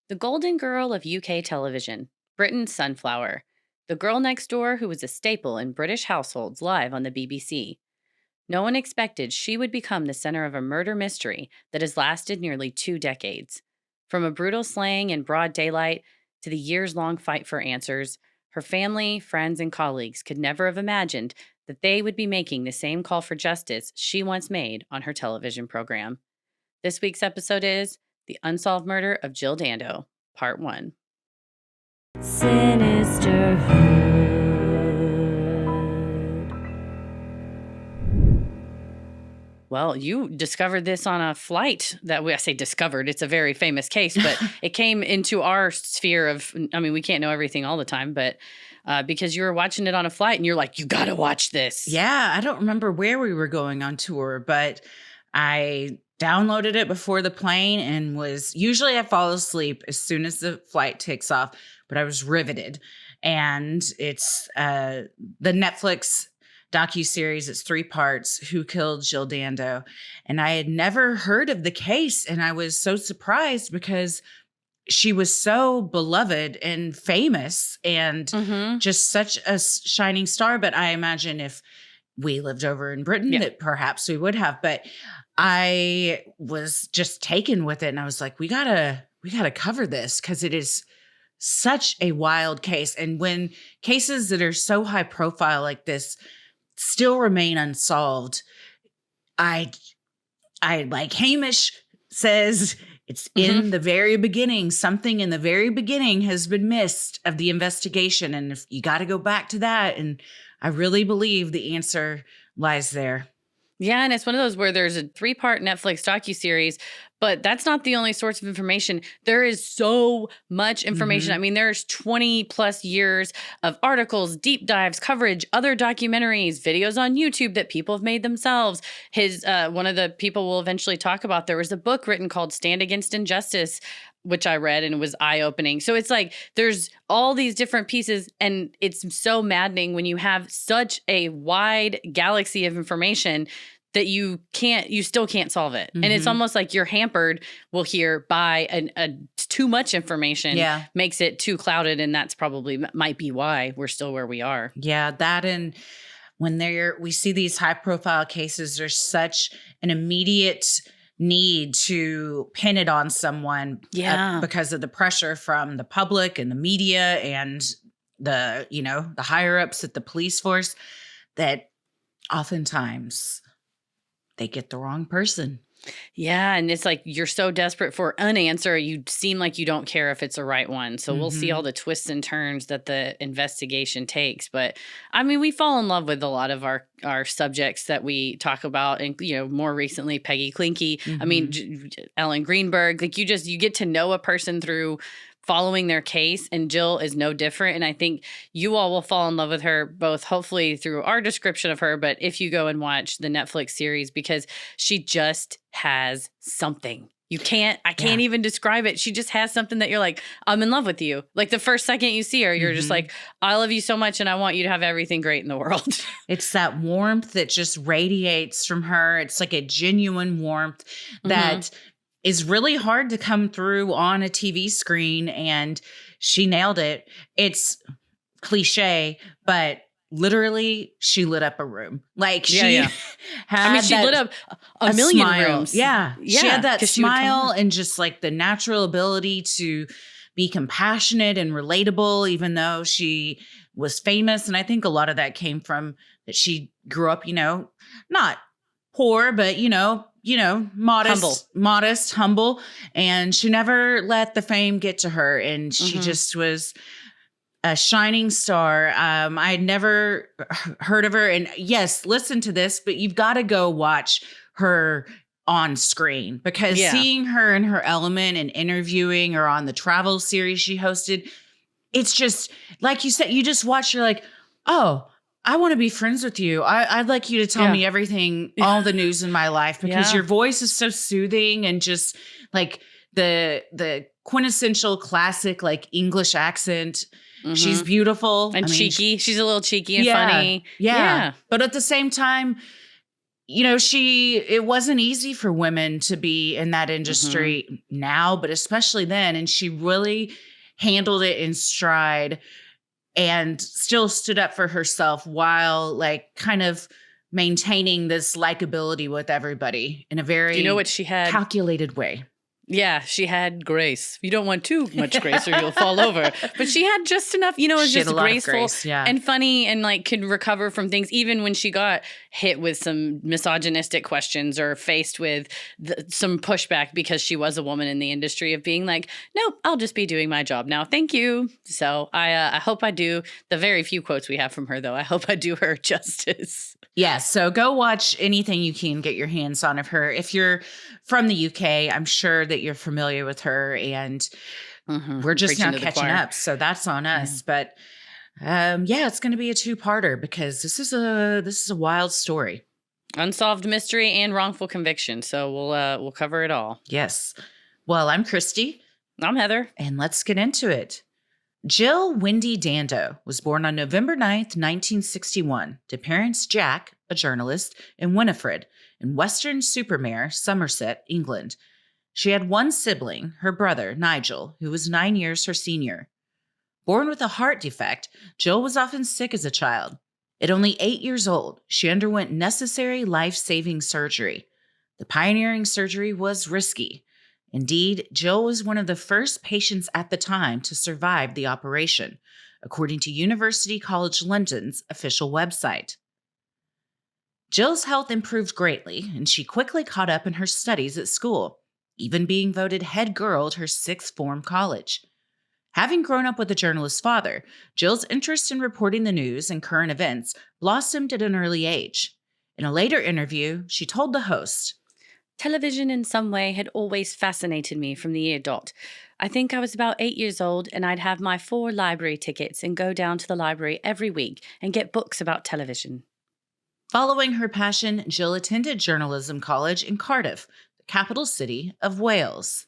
The golden girl of UK television, Britain's sunflower, the girl next door who was a staple in British households live on the BBC. No one expected she would become the center of a murder mystery that has lasted nearly 2 decades. From a brutal slaying in broad daylight to the years long fight for answers, her family, friends, and colleagues could never have imagined that they would be making the same call for justice she once made on her television program. This week's episode is The Unsolved Murder of Jill Dando, Part 1. Sinisterhood. Well, you discovered this on a flight I say discovered. It's a very famous case, but it came into our sphere of, we can't know everything all the time, but because you were watching it on a flight and you're like, you got to watch this. Yeah, I don't remember where we were going on tour, but I downloaded it before the plane and usually I fall asleep as soon as the flight takes off, but I was riveted. And it's the Netflix docuseries. It's 3 parts, Who Killed Jill Dando. And I had never heard of the case. And I was so surprised because she was so beloved and famous and just such a shining star. But I imagine if we lived over in Britain, that perhaps we would have. But I was just taken with it. And I was like, we gotta cover this because it is such a wild case. And when cases that are so high profile like this still remain unsolved, I like Hamish says, it's in the very beginning. Something in the very beginning has been missed of the investigation. And if you got to go back to that. And I really believe the answer lies there. Yeah, and it's one of those where there's a 3-part Netflix docuseries, but that's not the only source of information. There is so much information. I mean, there's 20 plus years of articles, deep dives, coverage, other documentaries, videos on YouTube that people have made themselves. One of the people we'll eventually talk about, there was a book written called Stand Against Injustice, which I read and it was eye-opening. So it's like there's all these different pieces, and it's so maddening when you have such a wide galaxy of information that you still can't solve it. And it's almost like you're hampered, we'll hear, by too much information makes it too clouded, and that's probably might be why we're still where we are. Yeah, that, and when we see these high-profile cases, there's such an immediate need to pin it on someone because of the pressure from the public and the media and the higher ups at the police force, that oftentimes they get the wrong person. Yeah, and it's like you're so desperate for an answer, you seem like you don't care if it's the right one. So we'll see all the twists and turns that the investigation takes. But I mean, we fall in love with a lot of our subjects that we talk about, and more recently Peggy Klinke. I mean, Ellen Greenberg. Like you get to know a person through following their case, and Jill is no different. And I think you all will fall in love with her, both hopefully through our description of her, but if you go and watch the Netflix series, because she just has something. I can't even describe it. She just has something that you're like, I'm in love with you. Like the first second you see her, you're just like, I love you so much and I want you to have everything great in the world. It's that warmth that just radiates from her. It's like a genuine warmth that is really hard to come through on a TV screen, and she nailed it. It's cliche, but literally she lit up a room. Like she lit up a million smile. rooms. Yeah. She had that smile and just like the natural ability to be compassionate and relatable, even though she was famous. And I think a lot of that came from that she grew up, not poor, but, modest, humble. And she never let the fame get to her. And she just was a shining star. I had never heard of her. And yes, listen to this, but you've got to go watch her on screen, because seeing her in her element and interviewing her on the travel series she hosted, it's just, like you said, you just watch, you're like, oh, I want to be friends with you. I'd like you to tell me everything, all the news in my life, because your voice is so soothing, and just like the quintessential classic, like English accent. She's beautiful and cheeky. She's a little cheeky and funny. Yeah. But at the same time, it wasn't easy for women to be in that industry now, but especially then. And she really handled it in stride and still stood up for herself while like kind of maintaining this likability with everybody in a Do you know very what she had? calculated way. Yeah, she had grace. You don't want too much grace or you'll fall over. But she had just enough, it was She had just a lot of graceful grace, yeah. and funny and like could recover from things even when she got hit with some misogynistic questions or faced with some pushback because she was a woman in the industry of being like, nope, I'll just be doing my job now. Thank you. So I hope I do the very few quotes we have from her, though. I hope I do her justice. Yeah, so go watch anything you can get your hands on of her. If you're from the UK, I'm sure that you're familiar with her, and we're just now catching up. So that's on us. But it's going to be a two-parter because this is a wild story. Unsolved mystery and wrongful conviction. So we'll cover it all. Yes. Well, I'm Christy. I'm Heather. And let's get into it. Jill Wendy Dando was born on November 9th, 1961, to parents Jack, a journalist, and Winifred in Weston-super-Mare, Somerset, England. She had one sibling, her brother, Nigel, who was 9 years her senior. Born with a heart defect, Jill was often sick as a child. At only 8 years old, she underwent necessary life-saving surgery. The pioneering surgery was risky. Indeed, Jill was one of the first patients at the time to survive the operation, according to University College London's official website. Jill's health improved greatly, and she quickly caught up in her studies at school, even being voted head girl at her sixth form college. Having grown up with a journalist's father, Jill's interest in reporting the news and current events blossomed at an early age. In a later interview, she told the host, "Television in some way had always fascinated me from the year dot. I think I was about 8 years old and I'd have my 4 library tickets and go down to the library every week and get books about television." Following her passion, Jill attended journalism college in Cardiff, the capital city of Wales.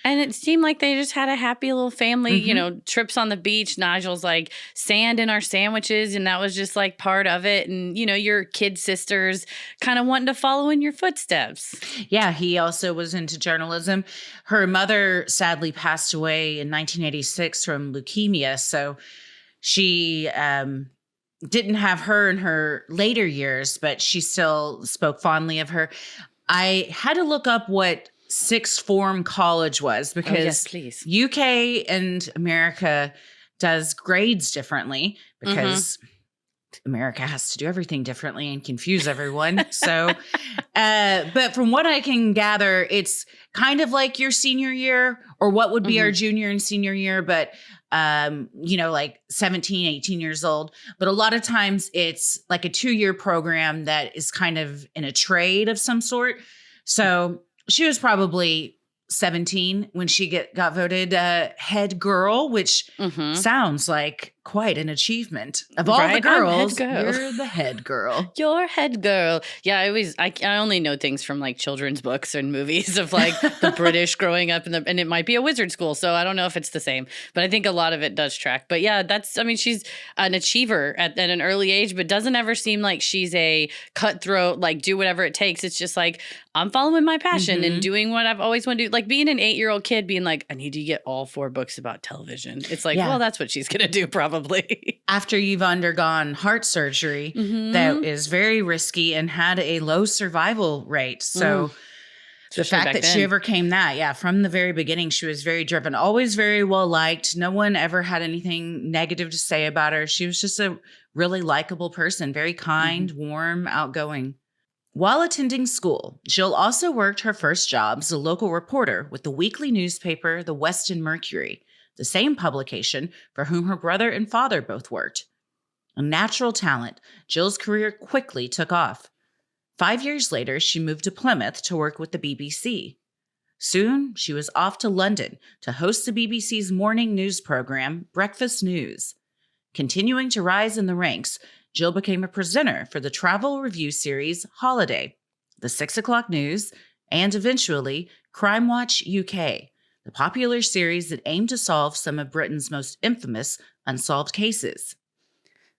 And it seemed like they just had a happy little family, trips on the beach. Nigel's like sand in our sandwiches. And that was just like part of it. And, your kid sisters kind of wanting to follow in your footsteps. Yeah, he also was into journalism. Her mother sadly passed away in 1986 from leukemia. So she didn't have her in her later years, but she still spoke fondly of her. I had to look up what sixth form college was because UK and America does grades differently because America has to do everything differently and confuse everyone. So, but from what I can gather, it's kind of like your senior year or what would be our junior and senior year, but like 17, 18 years old. But a lot of times it's like a 2-year program that is kind of in a trade of some sort. So she was probably 17 when she got voted head girl, which sounds like quite an achievement. Of all the girls, you're the head girl. You're head girl. Yeah, I only know things from like children's books and movies of like the British growing up and it might be a wizard school. So I don't know if it's the same, but I think a lot of it does track. But yeah, she's an achiever at an early age, but doesn't ever seem like she's a cutthroat, like do whatever it takes. It's just like, I'm following my passion and doing what I've always wanted to do. Like being an 8-year-old kid being like, I need to get all 4 books about television. It's like, well, that's what she's going to do probably. After you've undergone heart surgery that is very risky and had a low survival rate. So the fact that she overcame that, from the very beginning, she was very driven, always very well liked. No one ever had anything negative to say about her. She was just a really likable person, very kind, warm, outgoing. While attending school, Jill also worked her first job as a local reporter with the weekly newspaper, the Weston Mercury, the same publication for whom her brother and father both worked. A natural talent, Jill's career quickly took off. 5 years later, she moved to Plymouth to work with the BBC. Soon, she was off to London to host the BBC's morning news program, Breakfast News. Continuing to rise in the ranks, Jill became a presenter for the travel review series Holiday, the 6 o'clock news, and eventually Crime Watch UK, the popular series that aimed to solve some of Britain's most infamous unsolved cases.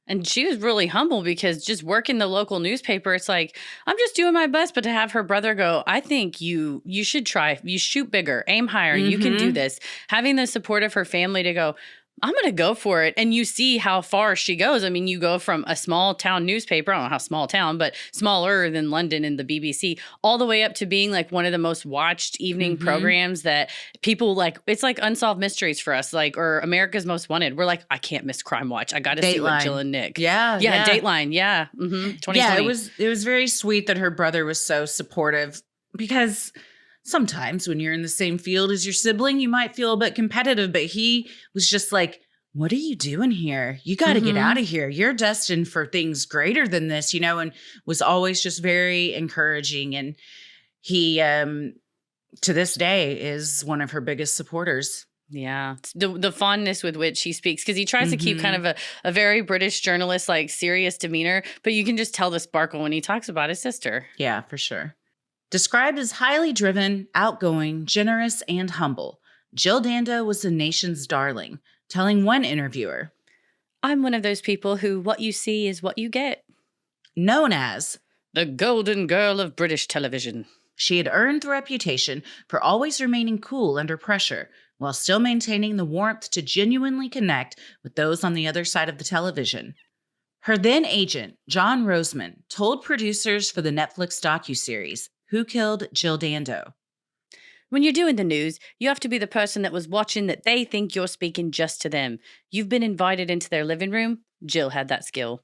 And she was really humble because just working the local newspaper, it's like, I'm just doing my best. But to have her brother go, I think you should try. You shoot bigger, aim higher. You can do Mm-hmm. this. Having the support of her family to go, I'm going to go for it. And you see how far she goes. I mean, you go from a small town newspaper, I don't know how small town, but smaller than London and the BBC, all the way up to being like one of the most watched evening Mm-hmm. programs that people like. It's like Unsolved Mysteries for us, like, or America's Most Wanted. We're like, I can't miss Crime Watch. I got to see what Jill Dateline. and Nick. Yeah, Yeah, yeah. Dateline. Yeah. 2020. Yeah, it was very sweet that her brother was so supportive because sometimes when you're in the same field as your sibling, you might feel a bit competitive, but he was just like, what are you doing here? You got to get out Mhm. of here. You're destined for things greater than this, and was always just very encouraging. And he, to this day, is one of her biggest supporters. Yeah. The fondness with which he speaks, because he tries to keep kind Mhm. of a very British journalist, like serious demeanor, but you can just tell the sparkle when he talks about his sister. Yeah, for sure. Described as highly driven, outgoing, generous, and humble, Jill Dando was the nation's darling, telling one interviewer, I'm one of those people who what you see is what you get. known as, The golden girl of British television. she had earned the reputation for always remaining cool under pressure while still maintaining the warmth to genuinely connect with those on the other side of the television. Her then agent, John Roseman, told producers for the Netflix docuseries, Who Killed Jill Dando? When you're doing the news, you have to be the person that was watching that they think you're speaking just to them. You've been invited into their living room. Jill had that skill.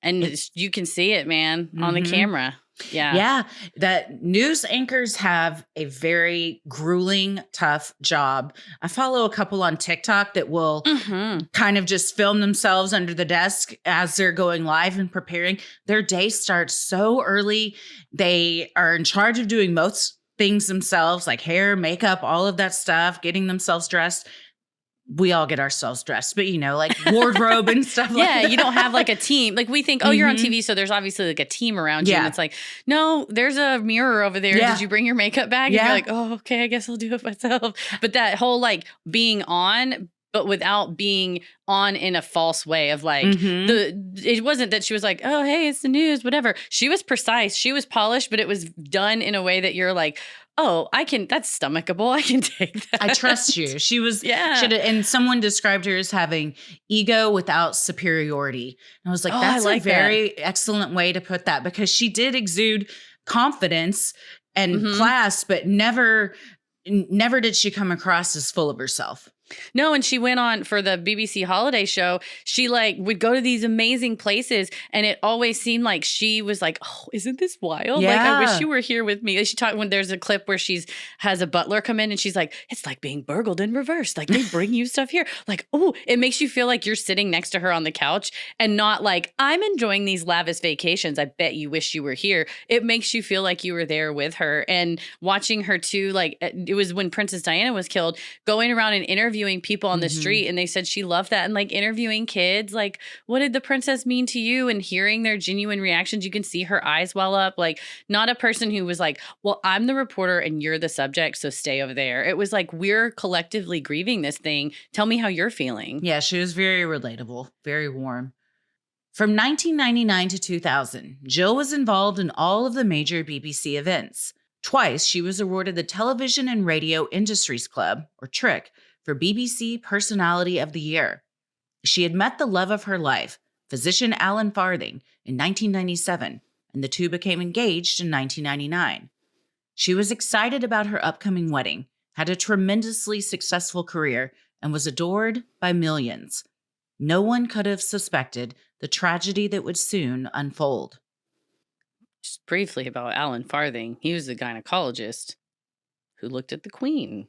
And you can see it, man, on the camera. Yeah. Yeah, that news anchors have a very grueling, tough job. I follow a couple on TikTok that will Mm-hmm. kind of just film themselves under the desk as they're going live and preparing. Their day starts so early. They are in charge of doing most things themselves, like hair, makeup, all of that stuff, getting themselves dressed. We all get ourselves dressed, but like wardrobe and stuff like Yeah, that. you don't have like a team. Like we think, oh, you're on Mhm. TV, so there's obviously like a team around you. And Yeah. it's like, no, there's a mirror over there. Yeah. Did you bring your makeup bag? And Yeah. you're like, oh, okay, I guess I'll do it myself. But that whole like being on, but without being on in a false way of like Mhm. it wasn't that she was like, oh, hey, it's the news, whatever. She was precise. She was polished, but it was done in a way that you're like, oh, that's stomachable. I can take that. I trust you. She was, Yeah. and someone described her as having ego without superiority. And I was like, Oh, I that's like a very excellent way to put that, because she did exude confidence and Mhm. class, but never did she come across as full of herself. No, and she went on for the BBC holiday show. She like would go to these amazing places, and it always seemed like she was like, "Oh, isn't this wild? Like, I wish Yeah. you were here with me." She talked when there's a clip where she's has a butler come in, and she's like, "It's like being burgled in reverse. Like they bring you stuff here. Like, oh, it makes you feel like you're sitting next to her on the couch, and not like I'm enjoying these lavish vacations. I bet you wish you were here. It makes you feel like you were there with her, and watching her too. Like it was when Princess Diana was killed, going around and interviewing people on the Mhm. street, and they said she loved that, and like interviewing kids, like, what did the princess mean to you, and hearing their genuine reactions. You can see her eyes well up, like not a person who was like, well, I'm the reporter and you're the subject, so stay over there. It was like, we're collectively grieving this thing. Tell me how you're feeling. Yeah, she was very relatable, very warm. From 1999 to 2000, Jill was involved in all of the major BBC events. Twice, she was awarded the Television and Radio Industries Club, or TRIC, for BBC Personality of the Year. She had met the love of her life, physician Alan Farthing, in 1997, and the two became engaged in 1999. She was excited about her upcoming wedding, had a tremendously successful career, and was adored by millions. No one could have suspected the tragedy that would soon unfold. Just briefly about Alan Farthing. He was the gynecologist who looked at the Queen.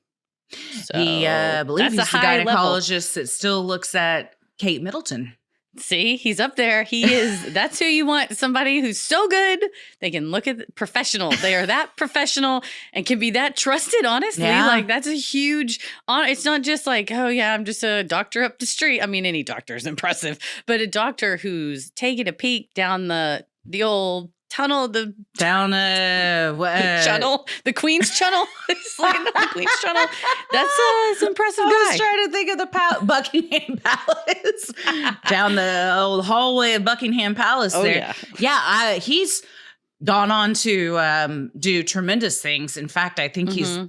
So I believe that's a he's the high level. gynecologist that still looks at Kate Middleton. See, he's up there. He is. That's who you want. Somebody who's so good. They can look at professional. They are that professional and can be that trusted, honestly. Yeah. Like that's a huge honor. It's not just like, oh yeah, I'm just a doctor up the street. I mean, any doctor is impressive, but a doctor who's taking a peek down the old tunnel, the channel. the Queen's Channel. It's like the Queen's Channel. That's an impressive guy. I was trying to think of the Buckingham Palace. Down the old hallway of Buckingham Palace there. Yeah, he's gone on to do tremendous things. In fact, I think he's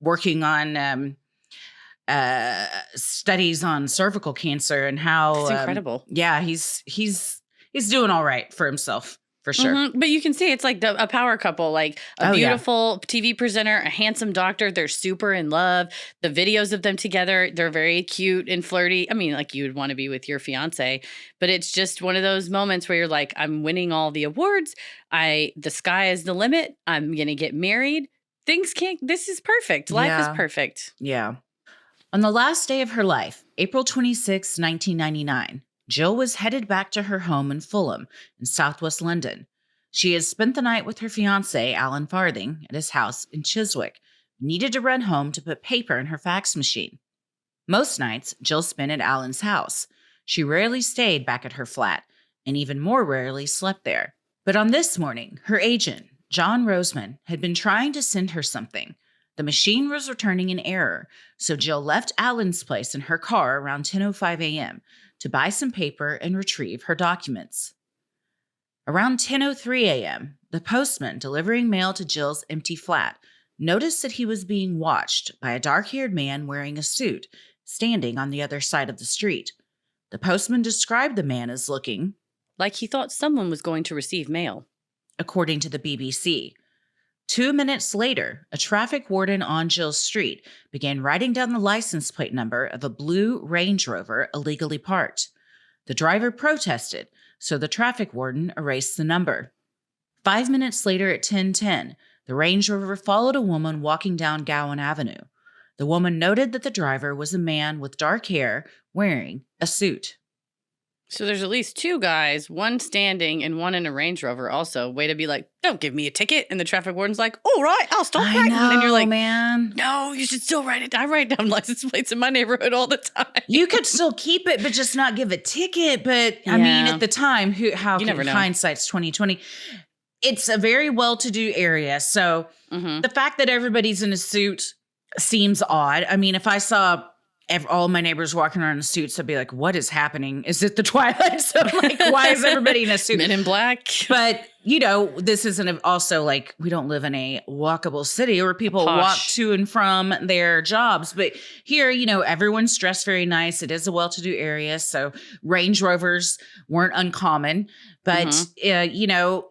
working on studies on cervical cancer and how it's incredible. Yeah, he's doing all right for himself. For sure. But you can see it's like a power couple, like a beautiful TV presenter, a handsome doctor. They're super in love. The videos of them together, they're very cute and flirty. I mean, like you would want to be with your fiance, but it's just one of those moments where you're like, I'm winning all the awards. The sky is the limit. I'm going to get married. This is perfect. Life is perfect. Yeah. On the last day of her life, April 26, 1999, Jill was headed back to her home in Fulham in southwest London. She had spent the night with her fiancé, Alan Farthing, at his house in Chiswick, needed to run home to put paper in her fax machine. Most nights, Jill spent at Alan's house. She rarely stayed back at her flat, and even more rarely slept there. But on this morning, her agent, John Roseman, had been trying to send her something. The machine was returning an error, so Jill left Alan's place in her car around 10:05 a.m., to buy some paper and retrieve her documents. Around 10:03 a.m., the postman delivering mail to Jill's empty flat noticed that he was being watched by a dark-haired man wearing a suit standing on the other side of the street. The postman described the man as looking like he thought someone was going to receive mail, according to the BBC. 2 minutes later, a traffic warden on Jill's street began writing down the license plate number of a blue Range Rover illegally parked. The driver protested, so the traffic warden erased the number. 5 minutes later at 10:10, the Range Rover followed a woman walking down Gowan Avenue. The woman noted that the driver was a man with dark hair wearing a suit. So there's at least two guys, one standing and one in a Range Rover also. Way to be like, don't give me a ticket. And the traffic warden's like, all right, I'll stop writing. And you're like, man, no, you should still write it. I write down license plates in my neighborhood all the time. You could still keep it, but just not give a ticket. But I mean, at the time, hindsight's 2020. It's a very well-to-do area. So the fact that everybody's in a suit seems odd. I mean, if I saw all my neighbors walking around in suits, I'd be like, what is happening? Is it the Twilight Zone? Like, why is everybody in a suit? Men in Black. But, this isn't also like, we don't live in a walkable city where people walk to and from their jobs. But here, everyone's dressed very nice. It is a well-to-do area. So Range Rovers weren't uncommon. But, the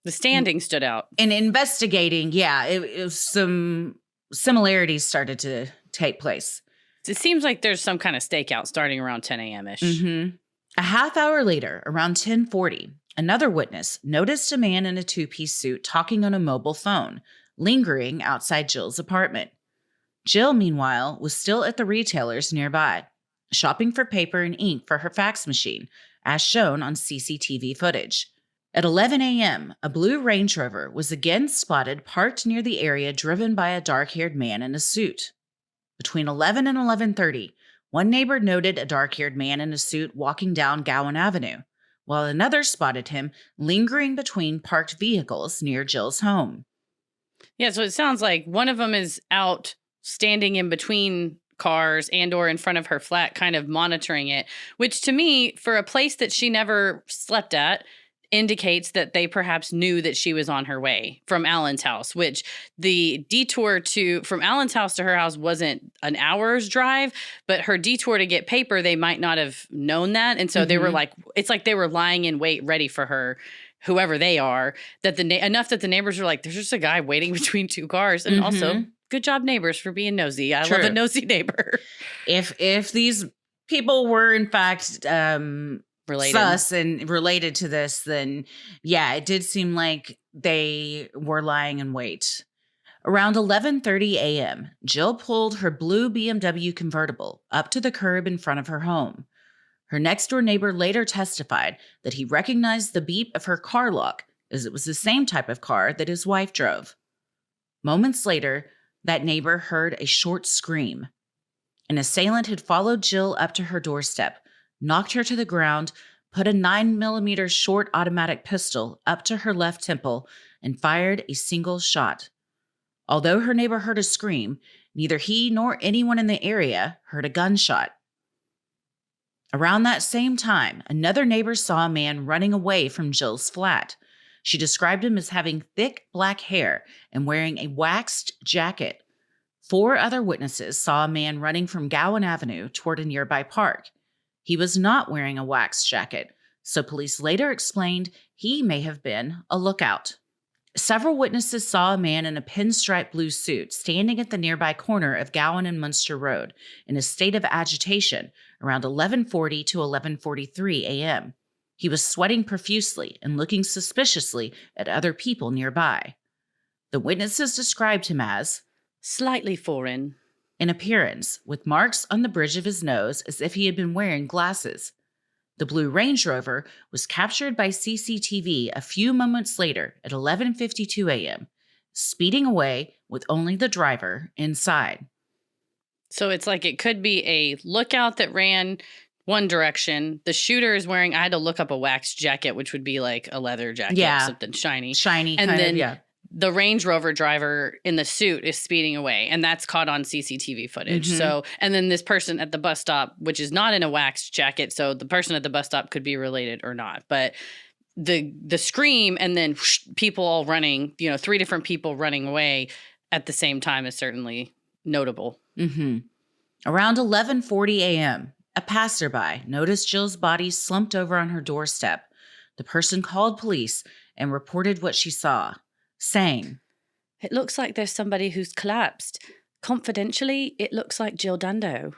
standing stood out. In investigating, it was some similarities started to take place. It seems like there's some kind of stakeout starting around 10 a.m.-ish. A half hour later, around 10:40, another witness noticed a man in a two-piece suit talking on a mobile phone, lingering outside Jill's apartment. Jill, meanwhile, was still at the retailers nearby, shopping for paper and ink for her fax machine, as shown on CCTV footage. At 11 a.m., a blue Range Rover was again spotted parked near the area driven by a dark-haired man in a suit. Between 11 and 11:30, one neighbor noted a dark-haired man in a suit walking down Gowan Avenue, while another spotted him lingering between parked vehicles near Jill's home. Yeah, so it sounds like one of them is out standing in between cars and or in front of her flat, kind of monitoring it, which to me, for a place that she never slept at, indicates that they perhaps knew that she was on her way from Alan's house, which the detour from Alan's house to her house wasn't an hour's drive, but her detour to get paper, they might not have known that. And so they were like, it's like they were lying in wait, ready for her, whoever they are, that enough that the neighbors were like, there's just a guy waiting between two cars. And also, good job, neighbors, for being nosy. I love a nosy neighbor. If these people were in fact sus and related to this, then it did seem like they were lying in wait. Around 11:30 a.m., Jill pulled her blue BMW convertible up to the curb in front of her home. Her next-door neighbor later testified that he recognized the beep of her car lock as it was the same type of car that his wife drove. Moments later, that neighbor heard a short scream. An assailant had followed Jill up to her doorstep, knocked her to the ground, put a 9mm short automatic pistol up to her left temple, and fired a single shot. Although her neighbor heard a scream, neither he nor anyone in the area heard a gunshot. Around that same time, another neighbor saw a man running away from Jill's flat. She described him as having thick black hair and wearing a waxed jacket. 4 other witnesses saw a man running from Gowan Avenue toward a nearby park. He was not wearing a waxed jacket, so police later explained he may have been a lookout. Several witnesses saw a man in a pinstripe blue suit standing at the nearby corner of Gowan and Munster Road in a state of agitation around 11:40 to 11:43 a.m. He was sweating profusely and looking suspiciously at other people nearby. The witnesses described him as slightly foreign in appearance, with marks on the bridge of his nose as if he had been wearing glasses. The blue Range Rover was captured by CCTV a few moments later at 11:52 a.m., speeding away with only the driver inside. So it's like it could be a lookout that ran one direction. The shooter is wearing, I had to look up a waxed jacket, which would be like a leather jacket, something shiny. Shiny, and kind then of, yeah. The Range Rover driver in the suit is speeding away, and that's caught on CCTV footage. Mhm. So, and then this person at the bus stop, which is not in a waxed jacket, so the person at the bus stop could be related or not. But the scream and then whoosh, people all running, 3 different people running away at the same time is certainly notable. Mm-hmm. Around 11:40 a.m., a passerby noticed Jill's body slumped over on her doorstep. The person called police and reported what she saw, saying, "It looks like there's somebody who's collapsed. Confidentially, it looks like Jill Dando."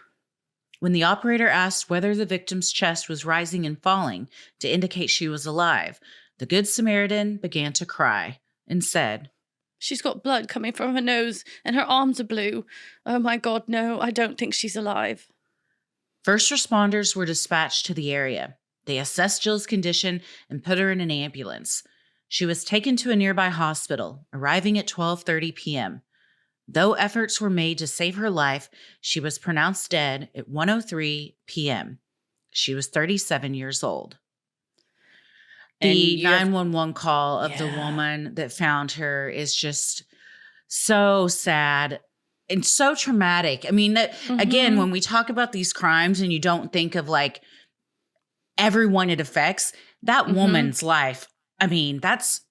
When the operator asked whether the victim's chest was rising and falling to indicate she was alive, the Good Samaritan began to cry and said, "She's got blood coming from her nose and her arms are blue. Oh my God, no, I don't think she's alive." First responders were dispatched to the area. They assessed Jill's condition and put her in an ambulance. She was taken to a nearby hospital, arriving at 12:30 p.m. Though efforts were made to save her life, she was pronounced dead at 1:03 p.m. She was 37 years old. The 911 call of the woman that found her is just so sad and so traumatic. I mean, again, when we talk about these crimes and you don't think of like everyone it affects, that woman's life, I mean, that's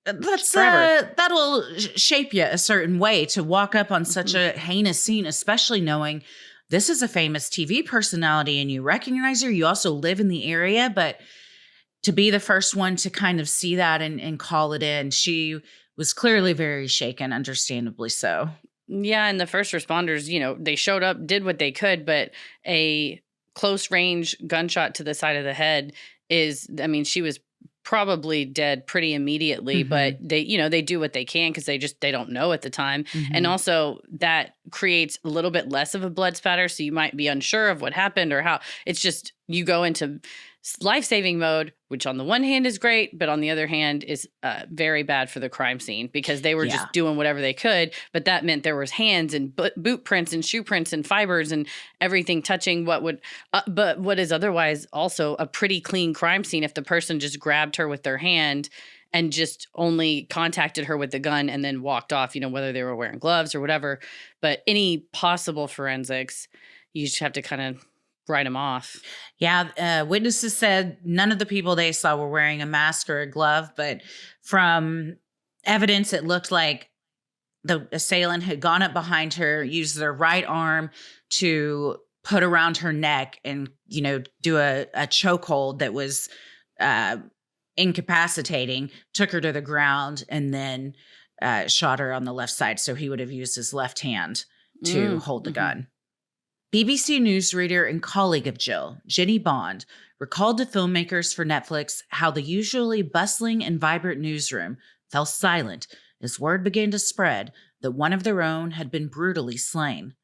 that'll shape you a certain way to walk up on such a heinous scene, especially knowing this is a famous TV personality and you recognize her. You also live in the area, but to be the first one to kind of see that and call it in, she was clearly very shaken, understandably so. Yeah, and the first responders, they showed up, did what they could, but a close range gunshot to the side of the head she was probably dead pretty immediately, but they do what they can because they don't know at the time. And also that creates a little bit less of a blood spatter. So you might be unsure of what happened or how. It's just, you go into life-saving mode, which on the one hand is great, but on the other hand is very bad for the crime scene because they were just doing whatever they could. But that meant there was hands and boot prints and shoe prints and fibers and everything touching what is otherwise also a pretty clean crime scene if the person just grabbed her with their hand and just only contacted her with the gun and then walked off, whether they were wearing gloves or whatever. But any possible forensics, you just have to kind of write them off. Yeah. Witnesses said none of the people they saw were wearing a mask or a glove, but from evidence, it looked like the assailant had gone up behind her, used their right arm to put around her neck and, do a chokehold that was incapacitating, took her to the ground, and then shot her on the left side. So he would have used his left hand to hold the gun. BBC newsreader and colleague of Jill, Jenny Bond, recalled to filmmakers for Netflix how the usually bustling and vibrant newsroom fell silent as word began to spread that one of their own had been brutally slain.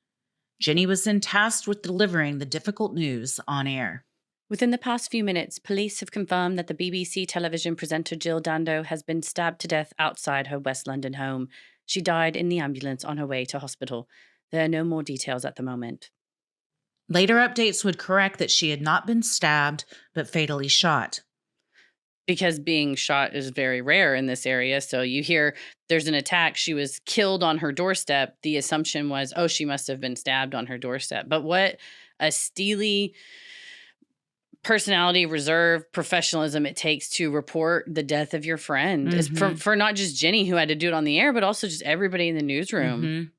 Jenny was then tasked with delivering the difficult news on air. "Within the past few minutes, police have confirmed that the BBC television presenter Jill Dando has been stabbed to death outside her West London home. She died in the ambulance on her way to hospital. There are no more details at the moment." Later updates would correct that she had not been stabbed, but fatally shot. Because being shot is very rare in this area. So you hear there's an attack. She was killed on her doorstep. The assumption was, oh, she must have been stabbed on her doorstep. But what a steely personality, reserve, professionalism it takes to report the death of your friend. It's for not just Jenny, who had to do it on the air, but also just everybody in the newsroom.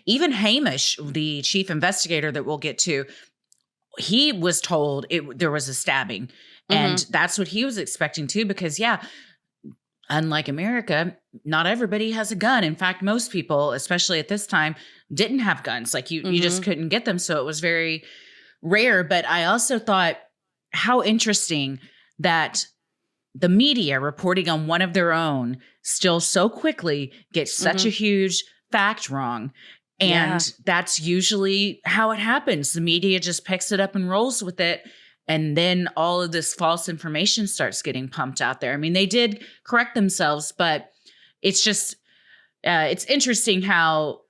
Even Hamish, the chief investigator that we'll get to, he was told there was a stabbing. And that's what he was expecting too, because unlike America, not everybody has a gun. In fact, most people, especially at this time, didn't have guns. Like you just couldn't get them. So it was very rare. But I also thought how interesting that the media reporting on one of their own still so quickly gets such a huge fact wrong. And that's usually how it happens. The media just picks it up and rolls with it. And then all of this false information starts getting pumped out there. I mean, they did correct themselves, but it's just, it's interesting how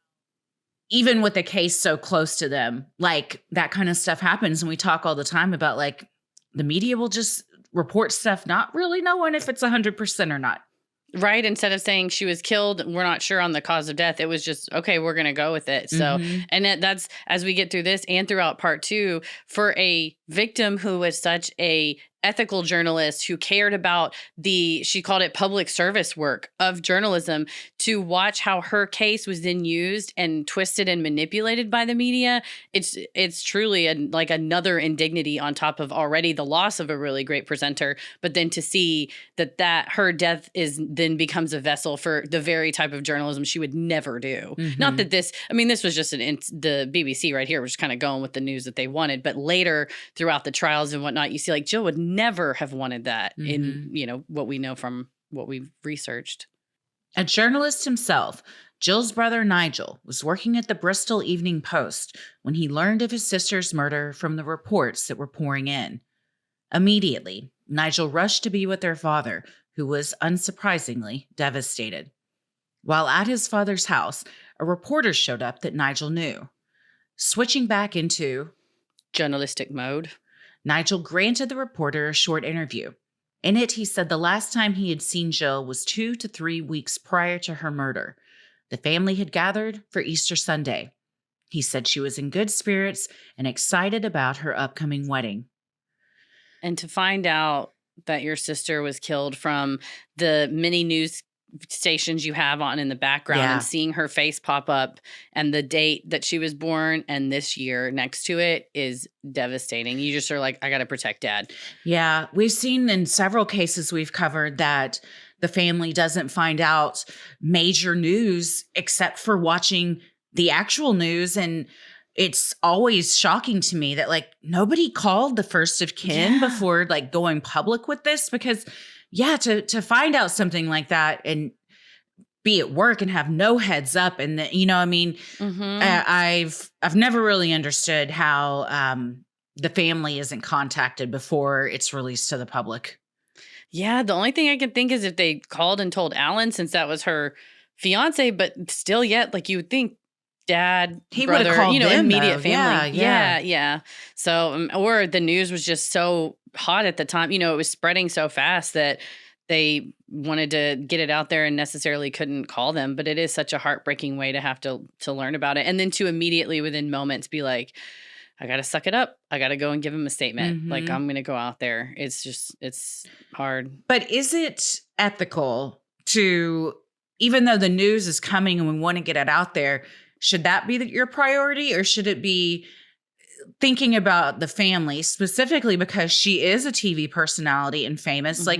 even with a case so close to them, like that kind of stuff happens. And we talk all the time about like the media will just report stuff, not really knowing if it's 100% or not. Right. Instead of saying she was killed, we're not sure on the cause of death. It was just, okay, we're going to go with it. So, and that's as we get through this and throughout part 2, for a victim who was such a ethical journalist who cared about she called it public service work of journalism, to watch how her case was then used and twisted and manipulated by the media. It's truly like another indignity on top of already the loss of a really great presenter. But then to see that her death then becomes a vessel for the very type of journalism she would never do. Not that this was just the BBC right here was just kind of going with the news that they wanted. But later throughout the trials and whatnot, you see like Jill would never have wanted that in, what we know from what we've researched. A journalist himself, Jill's brother Nigel was working at the Bristol Evening Post when he learned of his sister's murder from the reports that were pouring in. Immediately, Nigel rushed to be with their father, who was unsurprisingly devastated. While at his father's house, a reporter showed up that Nigel knew. Switching back into journalistic mode, Nigel granted the reporter a short interview. In it, he said the last time he had seen Jill was 2 to 3 weeks prior to her murder. The family had gathered for Easter Sunday. He said she was in good spirits and excited about her upcoming wedding. And to find out that your sister was killed from the many news stations you have on in the background and seeing her face pop up and the date that she was born and this year next to it is devastating. You just are like, I got to protect Dad. Yeah. We've seen in several cases we've covered that the family doesn't find out major news except for watching the actual news. And it's always shocking to me that like nobody called the first of kin before like going public with this, because to find out something like that and be at work and have no heads up and I've never really understood how the family isn't contacted before it's released to the public. Yeah, the only thing I can think is if they called and told Alan, since that was her fiance, but still yet like you would think Dad, he brother, would have called them, immediate though. family. Yeah. So, or the news was just so hot at the time. It was spreading so fast that they wanted to get it out there and necessarily couldn't call them. But it is such a heartbreaking way to have to learn about it. And then to immediately within moments be like, I got to suck it up. I got to go and give him a statement. Like, I'm going to go out there. It's hard. But is it ethical to, even though the news is coming and we want to get it out there, should that be your priority, or should it be thinking about the family specifically because she is a TV personality and famous, like,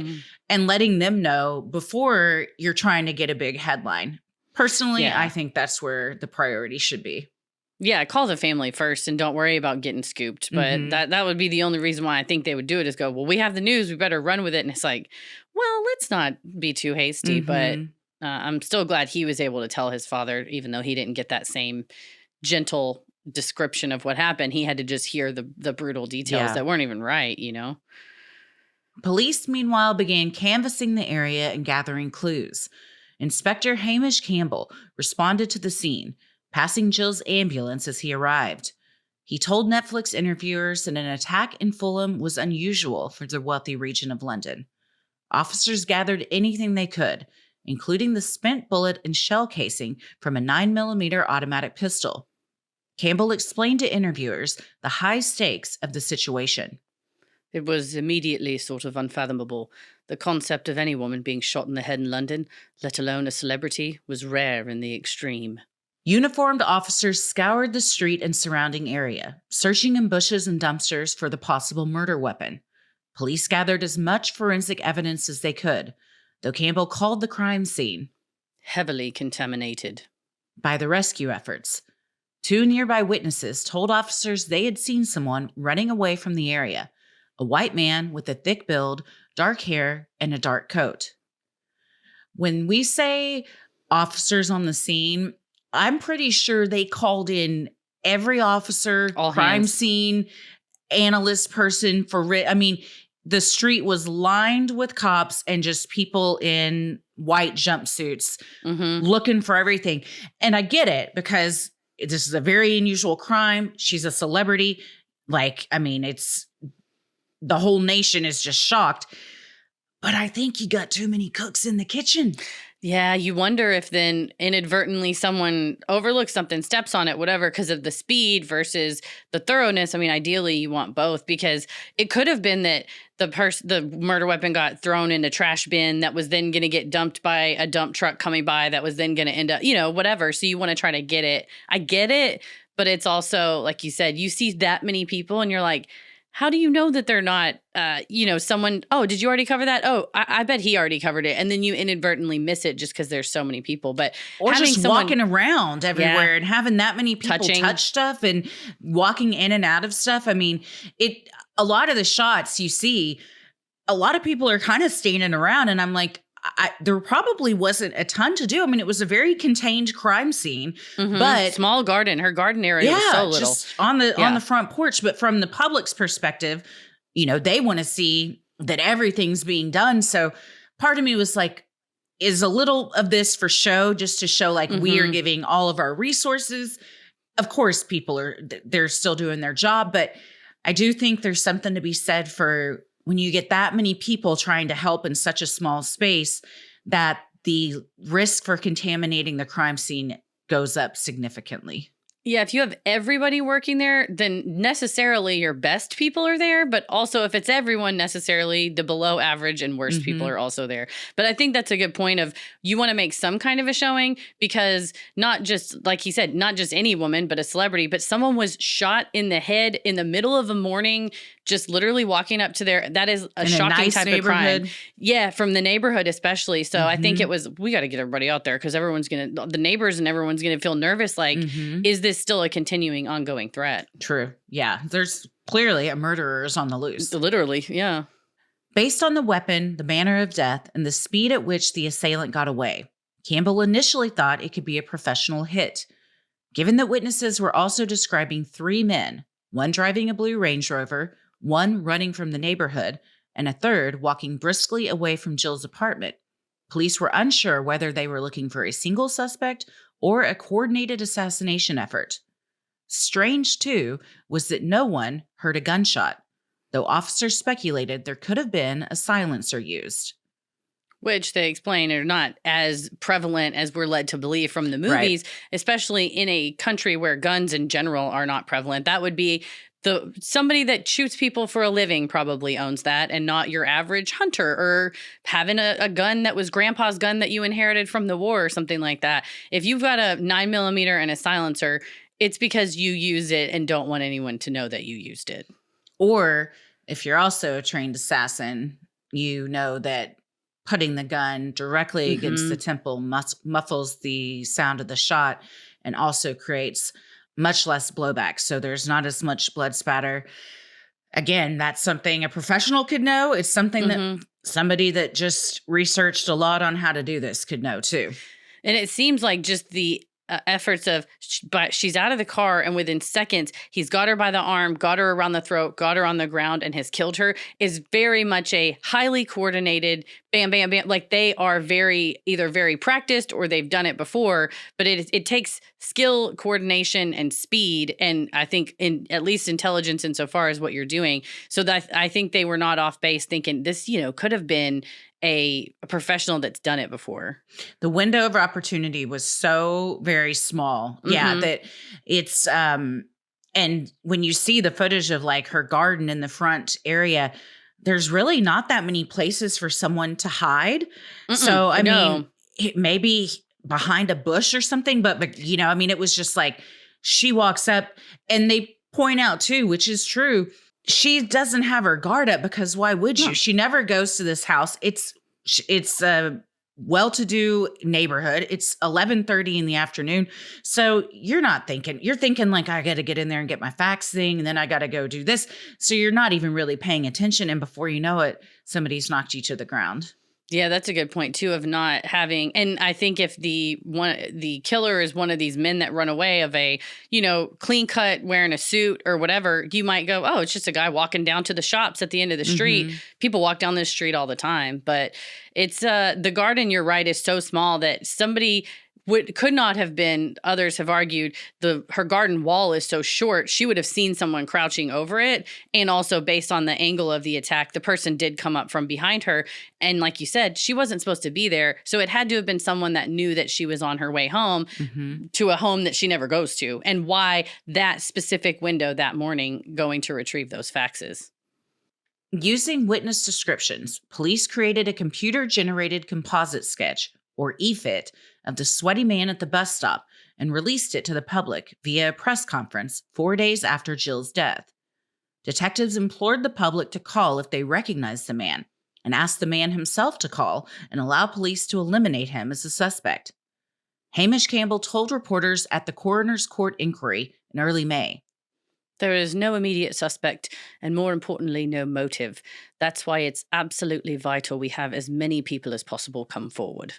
and letting them know before you're trying to get a big headline? Personally, I think that's where the priority should be. Yeah, call the family first and don't worry about getting scooped. But that would be the only reason why I think they would do it is go, well, we have the news, we better run with it. And it's like, well, let's not be too hasty, but I'm still glad he was able to tell his father, even though he didn't get that same gentle description of what happened. He had to just hear the brutal details that weren't even right, Police, meanwhile, began canvassing the area and gathering clues. Inspector Hamish Campbell responded to the scene, passing Jill's ambulance as he arrived. He told Netflix interviewers that an attack in Fulham was unusual for the wealthy region of London. Officers gathered anything they could, including the spent bullet and shell casing from a 9mm automatic pistol. Campbell explained to interviewers the high stakes of the situation. It was immediately sort of unfathomable. The concept of any woman being shot in the head in London, let alone a celebrity, was rare in the extreme. Uniformed officers scoured the street and surrounding area, searching in bushes and dumpsters for the possible murder weapon. Police gathered as much forensic evidence as they could, though Campbell called the crime scene heavily contaminated by the rescue efforts. 2 nearby witnesses told officers they had seen someone running away from the area, a white man with a thick build, dark hair, and a dark coat. When we say officers on the scene, I'm pretty sure they called in every officer, all crime hands. scene, analyst person the street was lined with cops and just people in white jumpsuits looking for everything. And I get it because this is a very unusual crime. She's a celebrity. It's the whole nation is just shocked. But I think you got too many cooks in the kitchen. Yeah, you wonder if then inadvertently someone overlooks something, steps on it, whatever, because of the speed versus the thoroughness. I mean, ideally, you want both because it could have been that the murder weapon got thrown in a trash bin that was then going to get dumped by a dump truck coming by that was then going to end up, whatever. So you want to try to get it. I get it, but it's also, like you said, you see that many people and you're like, how do you know that they're not, someone, oh, did you already cover that? Oh, I bet he already covered it. And then you inadvertently miss it just because there's so many people. But or just walking around everywhere and having that many people touch stuff and walking in and out of stuff. I mean, a lot of the shots you see, a lot of people are kind of standing around. And I'm like, there probably wasn't a ton to do. I mean, it was a very contained crime scene, but small garden. Her garden area was so little, just on the front porch. But from the public's perspective, they want to see that everything's being done. So part of me was like, is a little of this for show, just to show like we are giving all of our resources. Of course, they're still doing their job, but I do think there's something to be said for when you get that many people trying to help in such a small space, that the risk for contaminating the crime scene goes up significantly. Yeah, if you have everybody working there, then necessarily your best people are there. But also if it's everyone, necessarily the below average and worst people are also there. But I think that's a good point of you want to make some kind of a showing because not just, like he said, not just any woman, but a celebrity, but someone was shot in the head in the middle of a morning, just literally walking up to that is a shocking type of crime. Yeah, from the neighborhood especially. So I think we got to get everybody out there because the neighbors and everyone's going to feel nervous. Like, is this still a continuing, ongoing threat? True. Yeah. There's clearly murderers on the loose. Literally. Yeah. Based on the weapon, the manner of death, and the speed at which the assailant got away, Campbell initially thought it could be a professional hit. Given that witnesses were also describing 3 men, one driving a blue Range Rover, one running from the neighborhood, and a third walking briskly away from Jill's apartment, police were unsure whether they were looking for a single suspect or a coordinated assassination effort. Strange, too, was that no one heard a gunshot, though officers speculated there could have been a silencer used. Which they explain are not as prevalent as we're led to believe from the movies, especially in a country where guns in general are not prevalent. That would be somebody that shoots people for a living probably owns that, and not your average hunter or having a gun that was grandpa's gun that you inherited from the war or something like that. If you've got a 9mm and a silencer, it's because you use it and don't want anyone to know that you used it. Or if you're also a trained assassin, you know that putting the gun directly against the temple muffles the sound of the shot and also creates much less blowback. So there's not as much blood spatter. Again, that's something a professional could know. It's something that somebody that just researched a lot on how to do this could know too. And it seems like just the efforts of, but she's out of the car, and within seconds, he's got her by the arm, got her around the throat, got her on the ground, and has killed her, is very much a highly coordinated bam, bam, bam. Like they are either very practiced or they've done it before, but it takes skill, coordination, and speed. And I think at least intelligence insofar as what you're doing. So that I think they were not off base thinking this, could have been a professional that's done it before. The window of opportunity was so very small. Yeah, that it's and when you see the footage of like her garden in the front area, there's really not that many places for someone to hide. So I mean, maybe behind a bush or something, but I mean, it was just like she walks up, and they point out too, which is true, she doesn't have her guard up because why would you? She never goes to this house. It's a well-to-do neighborhood. It's 11:30 in the afternoon. So you're thinking like, I got to get in there and get my fax thing. And then I got to go do this. So you're not even really paying attention. And before you know it, somebody's knocked you to the ground. Yeah, that's a good point too, of not having. And I think if the killer is one of these men that run away of a, clean cut, wearing a suit or whatever, you might go, oh, it's just a guy walking down to the shops at the end of the street. People walk down this street all the time, but it's the garden, you're right, is so small that somebody could not have been. Others have argued her garden wall is so short, she would have seen someone crouching over it. And also based on the angle of the attack, the person did come up from behind her. And like you said, she wasn't supposed to be there. So it had to have been someone that knew that she was on her way home to a home that she never goes to. And why that specific window that morning going to retrieve those faxes. Using witness descriptions, police created a computer-generated composite sketch, or EFIT, of the sweaty man at the bus stop and released it to the public via a press conference 4 days after Jill's death. Detectives implored the public to call if they recognized the man and asked the man himself to call and allow police to eliminate him as a suspect. Hamish Campbell told reporters at the coroner's court inquiry in early May. There is no immediate suspect and, more importantly, no motive. That's why it's absolutely vital we have as many people as possible come forward.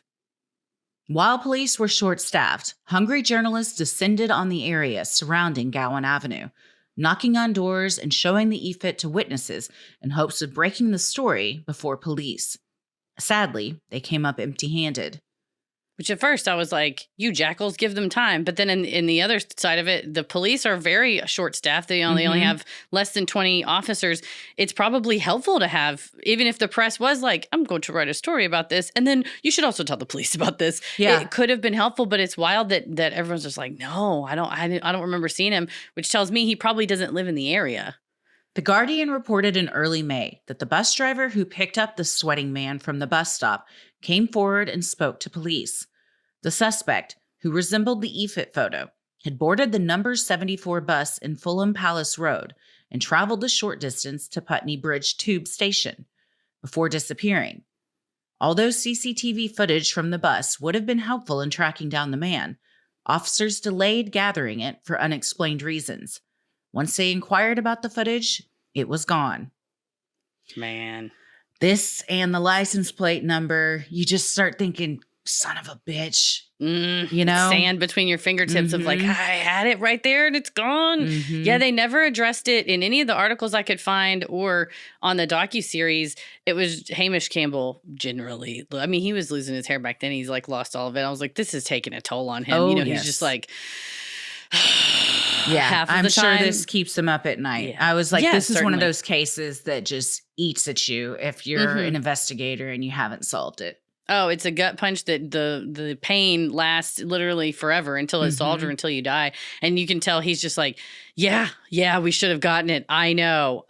While police were short-staffed, hungry journalists descended on the area surrounding Gowan Avenue, knocking on doors and showing the EFIT to witnesses in hopes of breaking the story before police. Sadly, they came up empty-handed. Which at first I was like, you jackals, give them time. But then in the other side of it, the police are very short-staffed. They only have less than 20 officers. It's probably helpful to have, even if the press was like, I'm going to write a story about this, and then you should also tell the police about this. Yeah. It could have been helpful, but it's wild that everyone's just like, no, I don't remember seeing him, which tells me he probably doesn't live in the area. The Guardian reported in early May that the bus driver who picked up the sweating man from the bus stop came forward and spoke to police. The suspect, who resembled the EFIT photo, had boarded the number 74 bus in Fulham Palace Road and traveled the short distance to Putney Bridge Tube Station before disappearing. Although CCTV footage from the bus would have been helpful in tracking down the man, officers delayed gathering it for unexplained reasons. Once they inquired about the footage, it was gone. Man. This and the license plate number, you just start thinking, son of a bitch, sand between your fingertips of like, I had it right there and it's gone. Yeah, they never addressed it in any of the articles I could find or on the docuseries. It was Hamish Campbell generally. I mean, he was losing his hair back then. He's like lost all of it. I was like, this is taking a toll on him. He's just like, yeah, I'm sure this keeps him up at night. Yeah. I was like, this is one of those cases that just eats at you if you're an investigator and you haven't solved it. Oh, it's a gut punch that the pain lasts literally forever until it's solved or until you die. And you can tell he's just like, yeah, we should have gotten it. I know.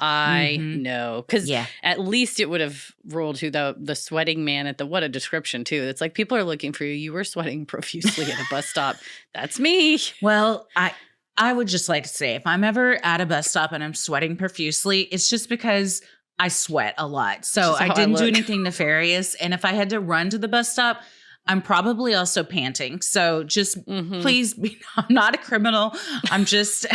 Because at least it would have ruled who the sweating man at what a description, too. It's like, people are looking for you. You were sweating profusely at a bus stop. That's me. Well, I would just like to say, if I'm ever at a bus stop and I'm sweating profusely, it's just because I sweat a lot. So I didn't do anything nefarious. And if I had to run to the bus stop, I'm probably also panting. So just please, I'm not a criminal. I just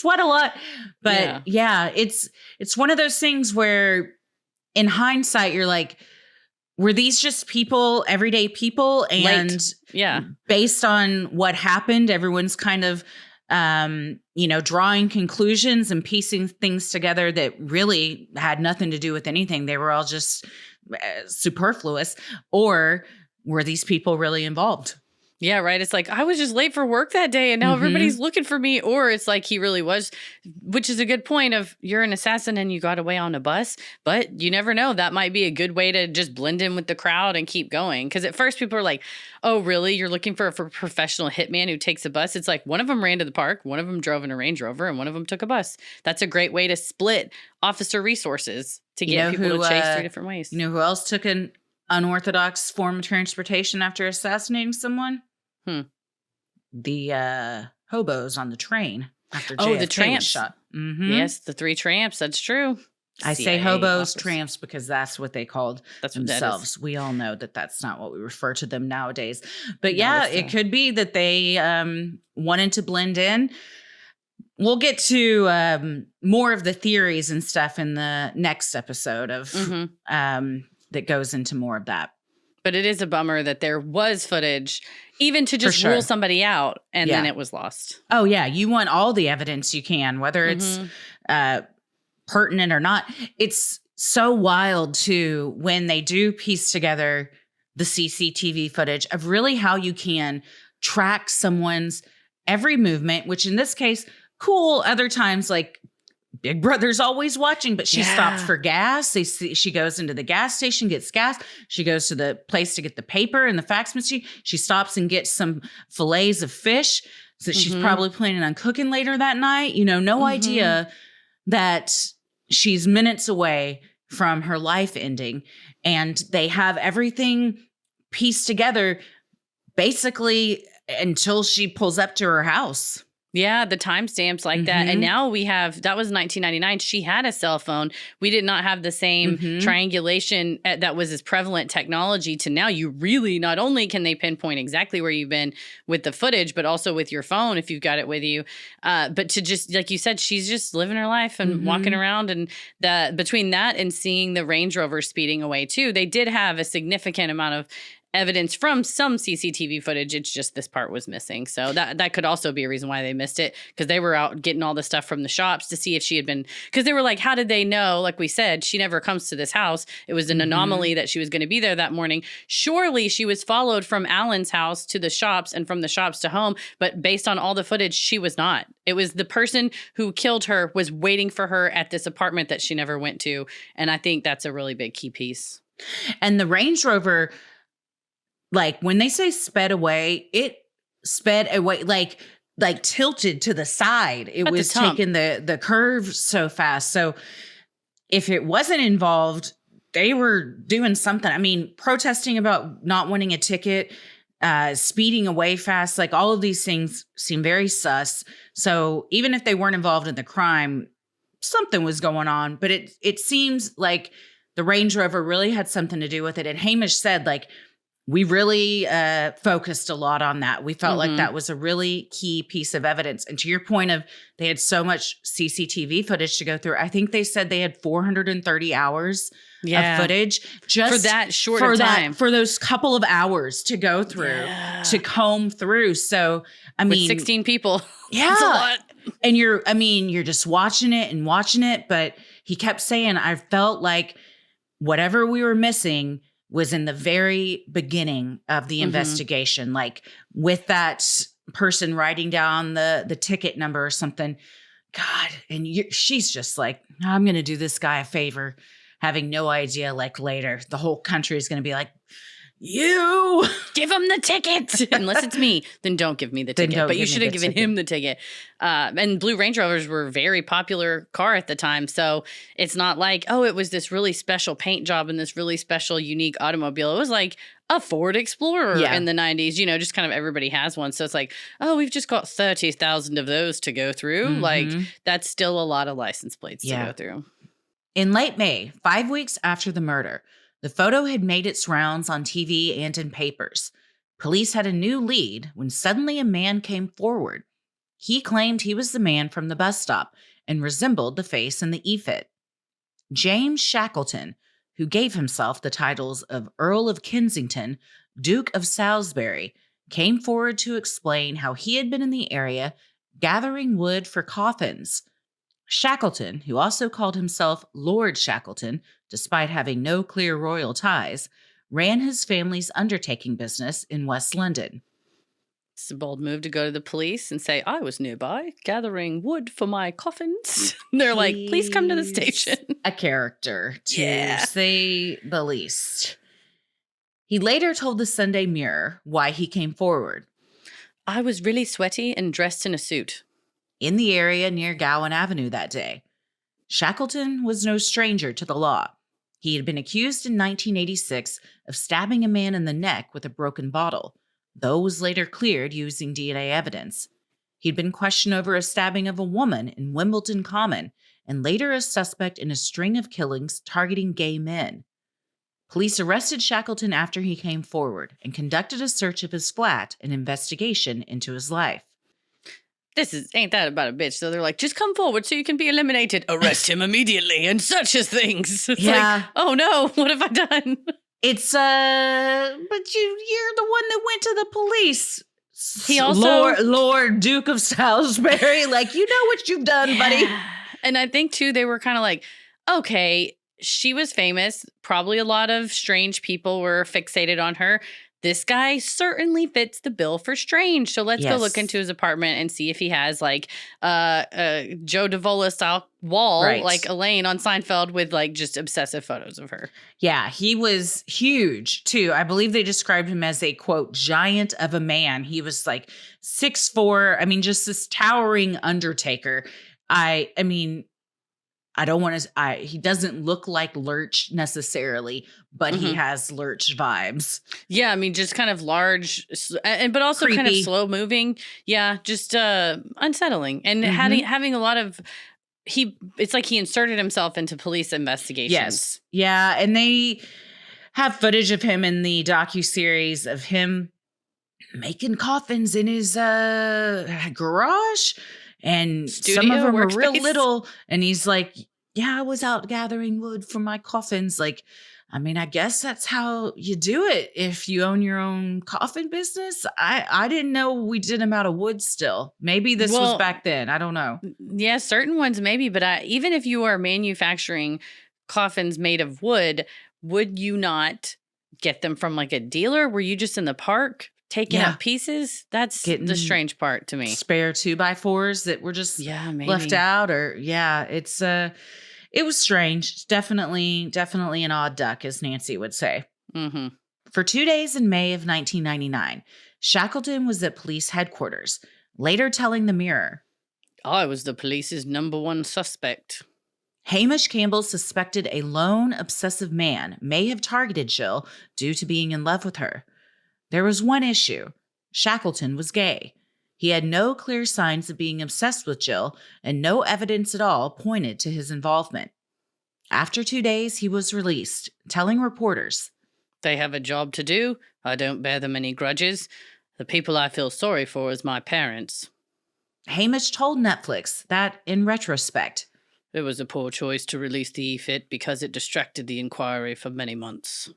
sweat a lot. But yeah, it's one of those things where in hindsight, you're like, were these just people, everyday people? And Late. Yeah. based on what happened, everyone's kind of, drawing conclusions and piecing things together that really had nothing to do with anything. They were all just superfluous. Or were these people really involved? Yeah, right. It's like, I was just late for work that day and now everybody's looking for me. Or it's like he really was, which is a good point of you're an assassin and you got away on a bus. But you never know. That might be a good way to just blend in with the crowd and keep going. Because at first people are like, oh, really? You're looking for a professional hitman who takes a bus? It's like one of them ran to the park, one of them drove in a Range Rover, and one of them took a bus. That's a great way to split officer resources to get people to chase 3 different ways. You know who else took an unorthodox form of transportation after assassinating someone? The hobos on the train after JFK the tramps. was shot. Yes, the 3 tramps. That's true. I say hobos, tramps, because that's what they called themselves. We all know that that's not what we refer to them nowadays. But yeah, it could be that they wanted to blend in. We'll get to more of the theories and stuff in the next episode of that goes into more of that. But it is a bummer that there was footage, even to just rule somebody out, and then it was lost. Oh, yeah. You want all the evidence you can, whether it's pertinent or not. It's so wild, too, when they do piece together the CCTV footage of really how you can track someone's every movement, which in this case, cool. Other times, like, Big Brother's always watching, but she stopped for gas. She goes into the gas station, gets gas. She goes to the place to get the paper and the fax machine. She stops and gets some fillets of fish that she's probably planning on cooking later that night. No idea that she's minutes away from her life ending. And they have everything pieced together basically until she pulls up to her house. Yeah, the timestamps like that. And now we have, that was 1999. She had a cell phone. We did not have the same triangulation that was as prevalent technology to now. You really, not only can they pinpoint exactly where you've been with the footage, but also with your phone if you've got it with you. But to just, like you said, she's just living her life and walking around. And between that and seeing the Range Rover speeding away too, they did have a significant amount of evidence from some CCTV footage. It's just this part was missing. So that could also be a reason why they missed it, because they were out getting all the stuff from the shops to see if she had been, because they were like, how did they know? Like we said, she never comes to this house. It was an anomaly that she was going to be there that morning. Surely she was followed from Alan's house to the shops and from the shops to home. But based on all the footage, she was not. It was the person who killed her was waiting for her at this apartment that she never went to. And I think that's a really big key piece. And the Range Rover, like when they say sped away, it sped away, like tilted to the side. It was taking the curve so fast. So if it wasn't involved, they were doing something. I mean, protesting about not winning a ticket, speeding away fast, like all of these things seem very sus. So even if they weren't involved in the crime, something was going on. But it seems like the Range Rover really had something to do with it. And Hamish said, like, we really focused a lot on that. We felt like that was a really key piece of evidence. And to your point of they had so much CCTV footage to go through, I think they said they had 430 hours of footage just for that short of time. For those couple of hours to go through, to comb through. So, I mean, with 16 people. Yeah. That's a lot. And you're just watching it. But he kept saying, I felt like whatever we were missing was in the very beginning of the investigation, like with that person writing down the ticket number or something. God, and she's just like, I'm going to do this guy a favor, having no idea, like later, the whole country is going to be like, you give him the ticket. Unless it's me, then don't give me the ticket. But you should have given him the ticket. And blue Range Rovers were a very popular car at the time. So it's not like, oh, it was this really special paint job and this really special, unique automobile. It was like a Ford Explorer in the 90s, just kind of everybody has one. So it's like, oh, we've just got 30,000 of those to go through. Like that's still a lot of license plates to go through. In late May, 5 weeks after the murder, the photo had made its rounds on TV and in papers. Police had a new lead when suddenly a man came forward. He claimed he was the man from the bus stop and resembled the face in the e-fit. James Shackleton, who gave himself the titles of Earl of Kensington, Duke of Salisbury, came forward to explain how he had been in the area gathering wood for coffins. Shackleton, who also called himself Lord Shackleton, despite having no clear royal ties, ran his family's undertaking business in West London. It's a bold move to go to the police and say, I was nearby gathering wood for my coffins. They're like, please come to the station. A character, to say the least. He later told the Sunday Mirror why he came forward. I was really sweaty and dressed in a suit. In the area near Gowan Avenue that day. Shackleton was no stranger to the law. He had been accused in 1986 of stabbing a man in the neck with a broken bottle, though was later cleared using DNA evidence. He'd been questioned over a stabbing of a woman in Wimbledon Common, and later a suspect in a string of killings targeting gay men. Police arrested Shackleton after he came forward and conducted a search of his flat and investigation into his life. Ain't that about a bitch? So they're like, just come forward so you can be eliminated. Arrest him immediately and such as things. It's like, oh no, what have I done? It's, but you're the one that went to the police. He also... Lord Duke of Salisbury, like, you know what you've done, buddy. And I think, too, they were kind of like, okay, she was famous. Probably a lot of strange people were fixated on her. This guy certainly fits the bill for strange. So let's go look into his apartment and see if he has like a Joe Davola style wall, like Elaine on Seinfeld, with like just obsessive photos of her. Yeah, he was huge too. I believe they described him as a, quote, giant of a man. He was like 6'4". I mean, just this towering undertaker. I mean, I don't want to, he doesn't look like Lurch necessarily, but he has Lurch vibes. Yeah. I mean, just kind of large but also creepy, kind of slow moving. Yeah. Just unsettling, and having a lot of, it's like he inserted himself into police investigations. Yes. Yeah. And they have footage of him in the docuseries of him making coffins in his garage. And studio, some of them workspace. are real little. And he's like, yeah, I was out gathering wood for my coffins. Like, I mean, I guess that's how you do it if you own your own coffin business. I didn't know we did them out of wood still. Maybe this was back then. I don't know. Yeah, certain ones maybe. But even if you are manufacturing coffins made of wood, would you not get them from like a dealer? Were you just in the park taking up pieces? That's the strange part to me. Spare 2x4s that were just left out, or it's it was strange. Definitely an odd duck, as Nancy would say. Mm-hmm. For 2 days in May of 1999, Shackleton was at police headquarters, later telling the Mirror, I was the police's #1 suspect. Hamish Campbell suspected a lone, obsessive man may have targeted Jill due to being in love with her. There was one issue. Shackleton was gay. He had no clear signs of being obsessed with Jill, and no evidence at all pointed to his involvement. After 2 days, he was released, telling reporters, They have a job to do. I don't bear them any grudges. The people I feel sorry for is my parents. Hamish told Netflix that, in retrospect, it was a poor choice to release the e-fit because it distracted the inquiry for many months.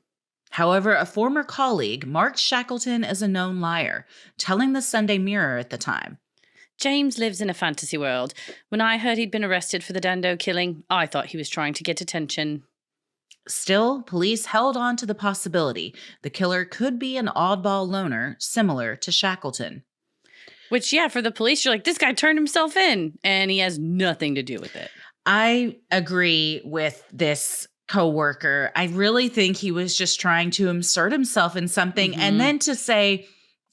However, a former colleague marked Shackleton as a known liar, telling the Sunday Mirror at the time, James lives in a fantasy world. When I heard he'd been arrested for the Dando killing, I thought he was trying to get attention. Still, police held on to the possibility the killer could be an oddball loner similar to Shackleton. Which, for the police, you're like, this guy turned himself in, and he has nothing to do with it. I agree with this coworker. I really think he was just trying to insert himself in something, and then to say,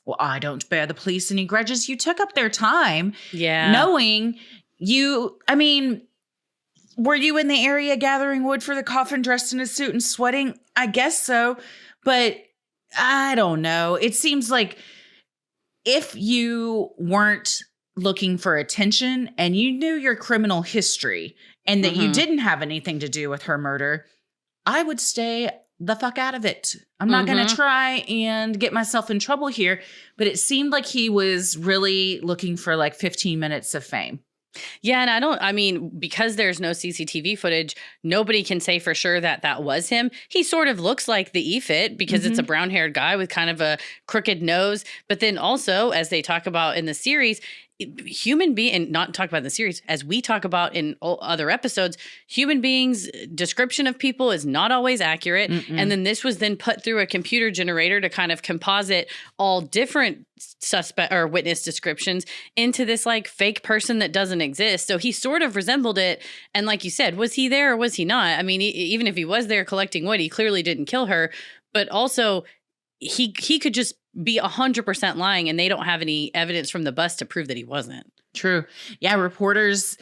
well, I don't bear the police any grudges. You took up their time. Yeah. Knowing you, I mean, were you in the area gathering wood for the coffin dressed in a suit and sweating? I guess so. But I don't know. It seems like if you weren't looking for attention and you knew your criminal history and that you didn't have anything to do with her murder, I would stay the fuck out of it. I'm not going to try and get myself in trouble here. But it seemed like he was really looking for like 15 minutes of fame. Yeah, and because there's no CCTV footage, nobody can say for sure that that was him. He sort of looks like the Ephit because it's a Hmm. brown-haired guy with kind of a crooked nose. But then also, as they talk about in the series, human being, and not talk about in the series, as we talk about in other episodes, human beings' description of people is not always accurate. And Mm-mm. then this was then put through a computer generator to kind of composite all different suspect or witness descriptions into this like fake person that doesn't exist. So he sort of resembled it. And like you said, was he there or was he not? I mean, even if he was there collecting wood, he clearly didn't kill her. But also, he could just be 100% lying, and they don't have any evidence from the bus to prove that he wasn't. True. Yeah, reporters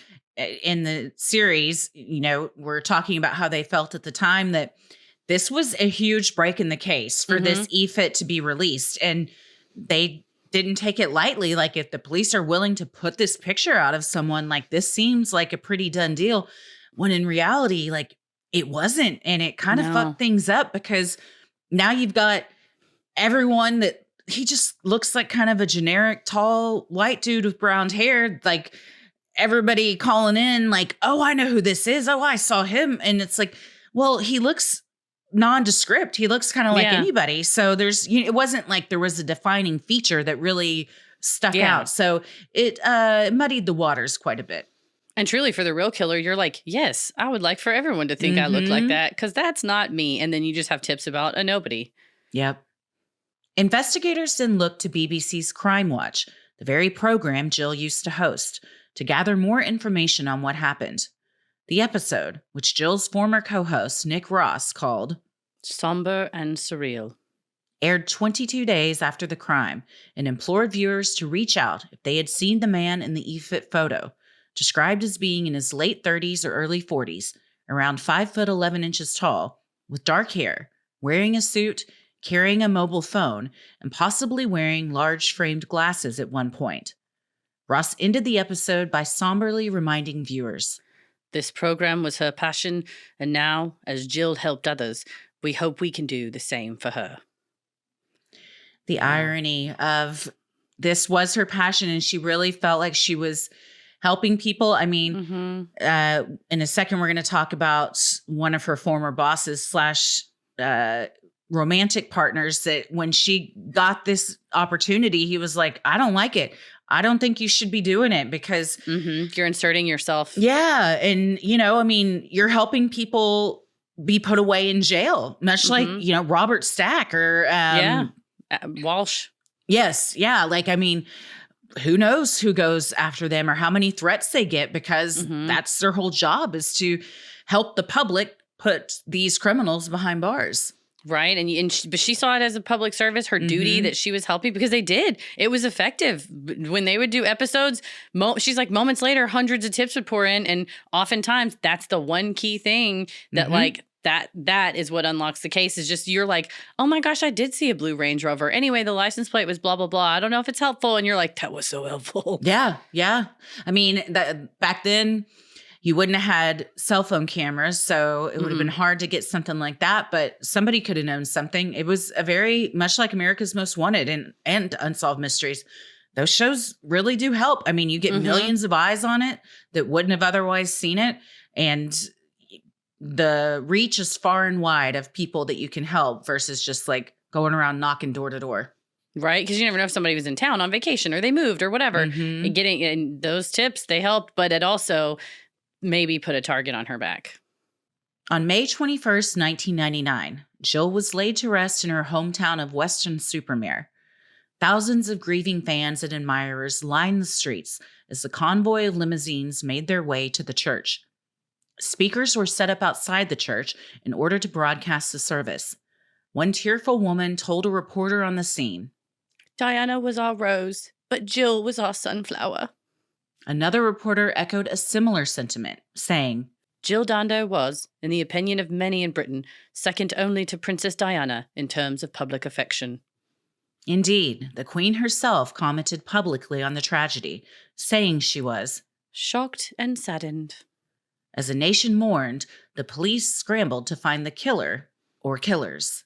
in the series, were talking about how they felt at the time that this was a huge break in the case for Mm-hmm. this EFIT to be released. And they didn't take it lightly. Like, if the police are willing to put this picture out of someone, like, this seems like a pretty done deal. When in reality, like, it wasn't. And it kind of No. fucked things up because now you've got everyone that he just looks like kind of a generic tall white dude with brown hair. Like, everybody calling in like, oh, I know who this is. Oh, I saw him. And it's like, well, he looks nondescript. He looks kind of like Yeah. anybody. So it wasn't like there was a defining feature that really stuck Yeah. out. So it muddied the waters quite a bit. And truly, for the real killer, you're like, yes, I would like for everyone to think I look like Mhm. that because that's not me. And then you just have tips about a nobody. Yep. Investigators then looked to BBC's Crime Watch, the very program Jill used to host, to gather more information on what happened. The episode, which Jill's former co host, Nick Ross, called Somber and surreal. aired 22 days after the crime and implored viewers to reach out if they had seen the man in the EFIT photo, described as being in his late 30s or early 40s, around 5 foot 11 inches tall, with dark hair, wearing a suit, carrying a mobile phone, and possibly wearing large framed glasses at one point. Ross ended the episode by somberly reminding viewers, This program was her passion, and now, as Jill helped others, we hope we can do the same for her. the Wow. irony of this was her passion and she really felt like she was helping people. I mean, Mm-hmm. in a second, we're going to talk about one of her former bosses slash romantic partners that when she got this opportunity, he was like, I don't like it. I don't think you should be doing it because Mm-hmm. You're inserting yourself. yeah. And, I mean, you're helping people be put away in jail, much like, Mhm. Robert Stack or, Yeah. Walsh. yes. Yeah. Like, I mean, who knows who goes after them or how many threats they get because Mhm. that's their whole job is to help the public put these criminals behind bars. Right. But she saw it as a public service, her duty Mhm. that she was helping because they did. It was effective. When they would do episodes, she's like, moments later, hundreds of tips would pour in. And oftentimes that's the one key thing that Mhm. like, that is what unlocks the case is just you're like, oh my gosh, I did see a blue Range Rover. Anyway, the license plate was blah, blah, blah. I don't know if it's helpful. And you're like, that was so helpful. Yeah. Yeah. I mean, back then, you wouldn't have had cell phone cameras, so it would have been hard to get something like that, but somebody could have known something. It was a very much like America's Most Wanted and Unsolved Mysteries. Those shows really do help. I mean, you get Mhm. millions of eyes on it that wouldn't have otherwise seen it. And the reach is far and wide of people that you can help versus just like going around knocking door to door. Right. Because you never know if somebody was in town on vacation or they moved or whatever. Mhm. And getting and those tips, they helped, but it also maybe put a target on her back. On May 21st, 1999, Jill was laid to rest in her hometown of Weston-super-Mare. Thousands of grieving fans and admirers lined the streets as the convoy of limousines made their way to the church. Speakers were set up outside the church in order to broadcast the service. One tearful woman told a reporter on the scene, Diana was our rose, but Jill was our sunflower. Another reporter echoed a similar sentiment, saying, Jill Dando was, in the opinion of many in Britain, second only to Princess Diana in terms of public affection. Indeed, the Queen herself commented publicly on the tragedy, saying she was shocked and saddened. As the nation mourned, the police scrambled to find the killer or killers.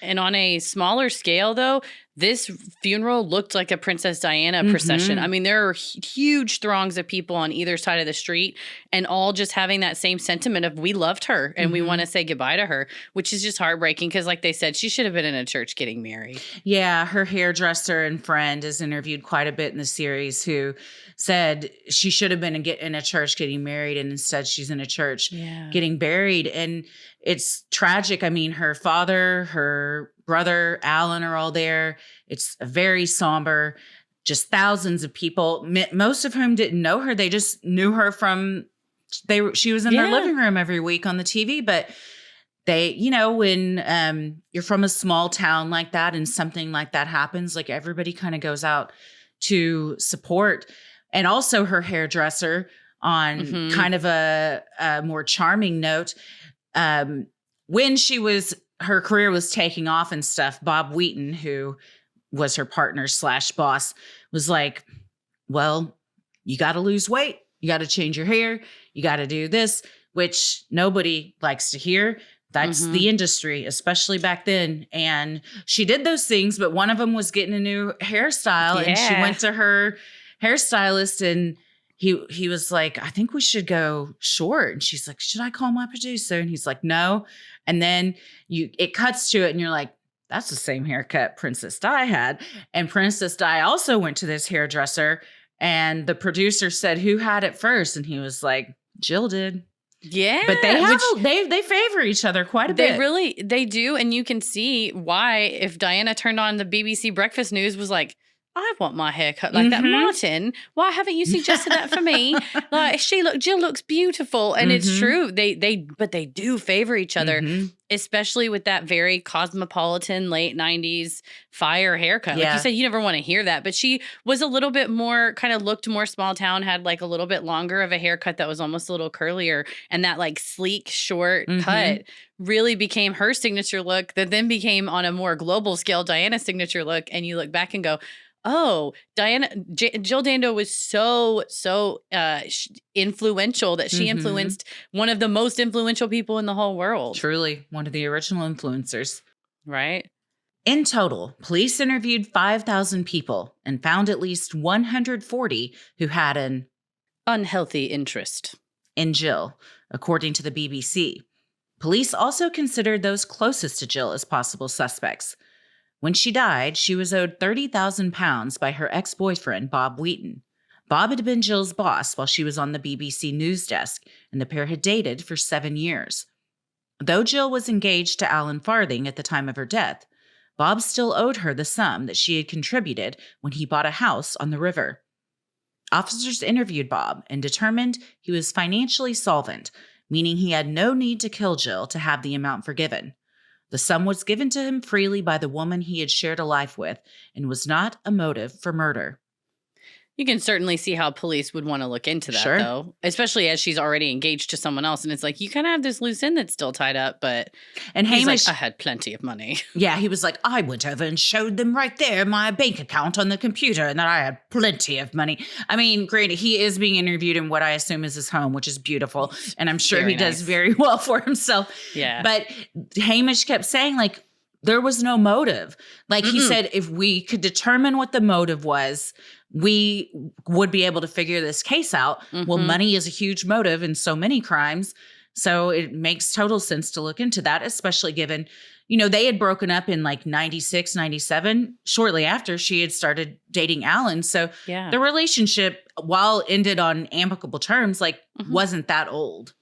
And on a smaller scale, though, this funeral looked like a Princess Diana procession. I Mhm. mean, there are huge throngs of people on either side of the street and all just having that same sentiment of we loved her and we want Mhm. to say goodbye to her, which is just heartbreaking because, like they said, she should have been in a church getting married. Yeah, her hairdresser and friend is interviewed quite a bit in the series who said she should have been in a church getting married, and instead she's in a church Yeah. getting buried. And it's tragic. I mean, her father, her brother, Alan are all there. It's very somber, just thousands of people, most of whom didn't know her. They just knew her from she was in their Yeah. living room every week on the TV, but when you're from a small town like that and something like that happens, like everybody kind of goes out to support. And also her hairdresser, on Hmm. kind of a more charming note, um, when her career was taking off and stuff, Bob Wheaton, who was her partner slash boss, was like, well, you got to lose weight. You got to change your hair. You got to do this, which nobody likes to hear. That's Hmm. the industry, especially back then. And she did those things, but one of them was getting a new hairstyle. And she Yeah. went to her hairstylist, and he was like, I think we should go short. And she's like, should I call my producer? And he's like, no. And then it cuts to it, and you're like, that's the same haircut Princess Di had. And Princess Di also went to this hairdresser, and the producer said, who had it first? And he was like, Jill did. But they Yeah. have Which they favor each other quite a bit. they do. And you can see why, if Diana turned on the BBC Breakfast News, was like, I want my hair cut like that. Mhm. Martin, why haven't you suggested that for me? Like Jill looks beautiful. And it's Mhm. true. But they do favor each other, Mhm. especially with that very cosmopolitan late 90s fire haircut. Like Yeah. you said, you never want to hear that. But she was a little bit more, kind of looked more small town, had like a little bit longer of a haircut that was almost a little curlier. And that like sleek, short Mhm. cut really became her signature look, that then became on a more global scale Diana's signature look. And you look back and go, oh, Jill Dando was so influential that she Mhm. influenced one of the most influential people in the whole world. Truly one of the original influencers. Right? In total, police interviewed 5,000 people and found at least 140 who had an Unhealthy interest. in Jill, according to the BBC. Police also considered those closest to Jill as possible suspects. When she died, she was owed £30,000 by her ex-boyfriend, Bob Wheaton. Bob had been Jill's boss while she was on the BBC news desk, and the pair had dated for 7 years. Though Jill was engaged to Alan Farthing at the time of her death, Bob still owed her the sum that she had contributed when he bought a house on the river. Officers interviewed Bob and determined he was financially solvent, meaning he had no need to kill Jill to have the amount forgiven. The sum was given to him freely by the woman he had shared a life with and was not a motive for murder. You can certainly see how police would want to look into that, Sure. though, especially as she's already engaged to someone else. And it's like, you kind of have this loose end that's still tied up, but And he's Hamish, like, I had plenty of money. yeah, he was like, I went over and showed them right there my bank account on the computer and that I had plenty of money. I mean, granted, he is being interviewed in what I assume is his home, which is beautiful. And I'm sure Very he does nice. very well for himself. Yeah. But Hamish kept saying, like, there was no motive. Like he said, if we could determine what the motive was, we would be able to figure this case out. Well, Mhm. money is a huge motive in so many crimes. So it makes total sense to look into that, especially given, they had broken up in like 96, 97, shortly after she had started dating Alan. So Yeah. the relationship, while ended on amicable terms, like Mhm. wasn't that old.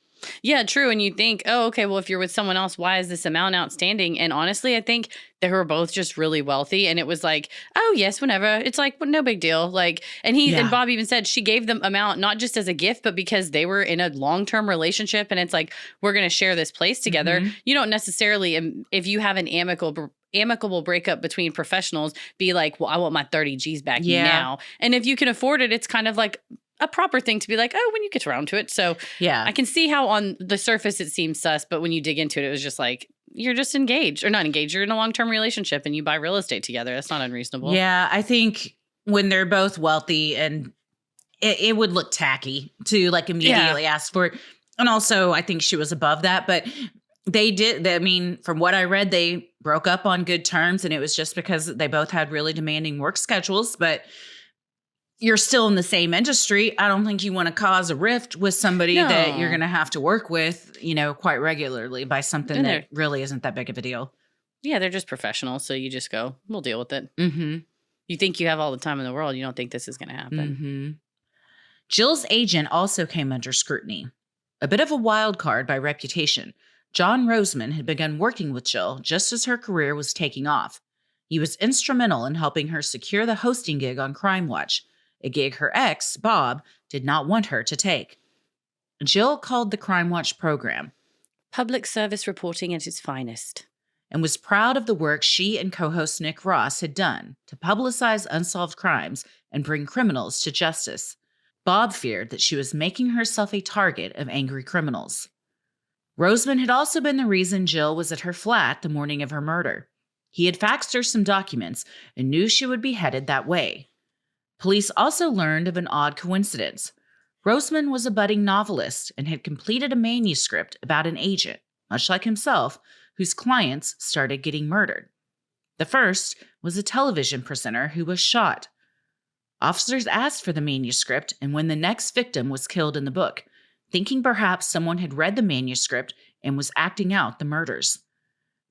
Yeah, true. And you think, oh, okay, well, if you're with someone else, why is this amount outstanding? And honestly, I think they were both just really wealthy. And it was like, oh, yes, whenever. It's like, well, no big deal. Like, and Yeah. Bob even said she gave them amount not just as a gift, but because they were in a long-term relationship. And it's like, we're going to share this place together. Mhm. You don't necessarily, if you have an amicable breakup between professionals, be like, well, I want my 30 G's back Yeah. now. And if you can afford it, it's kind of like a proper thing to be like, oh, when you get around to it. So Yeah. I can see how on the surface it seems sus, but when you dig into it, it was just like, you're just engaged or not engaged. You're in a long-term relationship and you buy real estate together. That's not unreasonable. Yeah, I think when they're both wealthy, and it would look tacky to like immediately ask for it. And also, I think she was above that. But They did. I mean, from what I read, they broke up on good terms, and it was just because they both had really demanding work schedules. But you're still in the same industry. I don't think you want to cause a rift with somebody that you're No. going to have to work with, quite regularly by something And that really isn't that big of a deal. Yeah, they're just professionals. So you just go, we'll deal with it. Mm-hmm. You think you have all the time in the world. You don't think this is going to happen. Mm-hmm. Jill's agent also came under scrutiny. A bit of a wild card by reputation, John Roseman had begun working with Jill just as her career was taking off. He was instrumental in helping her secure the hosting gig on Crime Watch, a gig her ex, Bob, did not want her to take. Jill called the Crime Watch program Public service reporting at its finest. and was proud of the work she and co-host Nick Ross had done to publicize unsolved crimes and bring criminals to justice. Bob feared that she was making herself a target of angry criminals. Roseman had also been the reason Jill was at her flat the morning of her murder. He had faxed her some documents and knew she would be headed that way. Police also learned of an odd coincidence. Roseman was a budding novelist and had completed a manuscript about an agent, much like himself, whose clients started getting murdered. The first was a television presenter who was shot. Officers asked for the manuscript, and when the next victim was killed in the book, thinking perhaps someone had read the manuscript and was acting out the murders.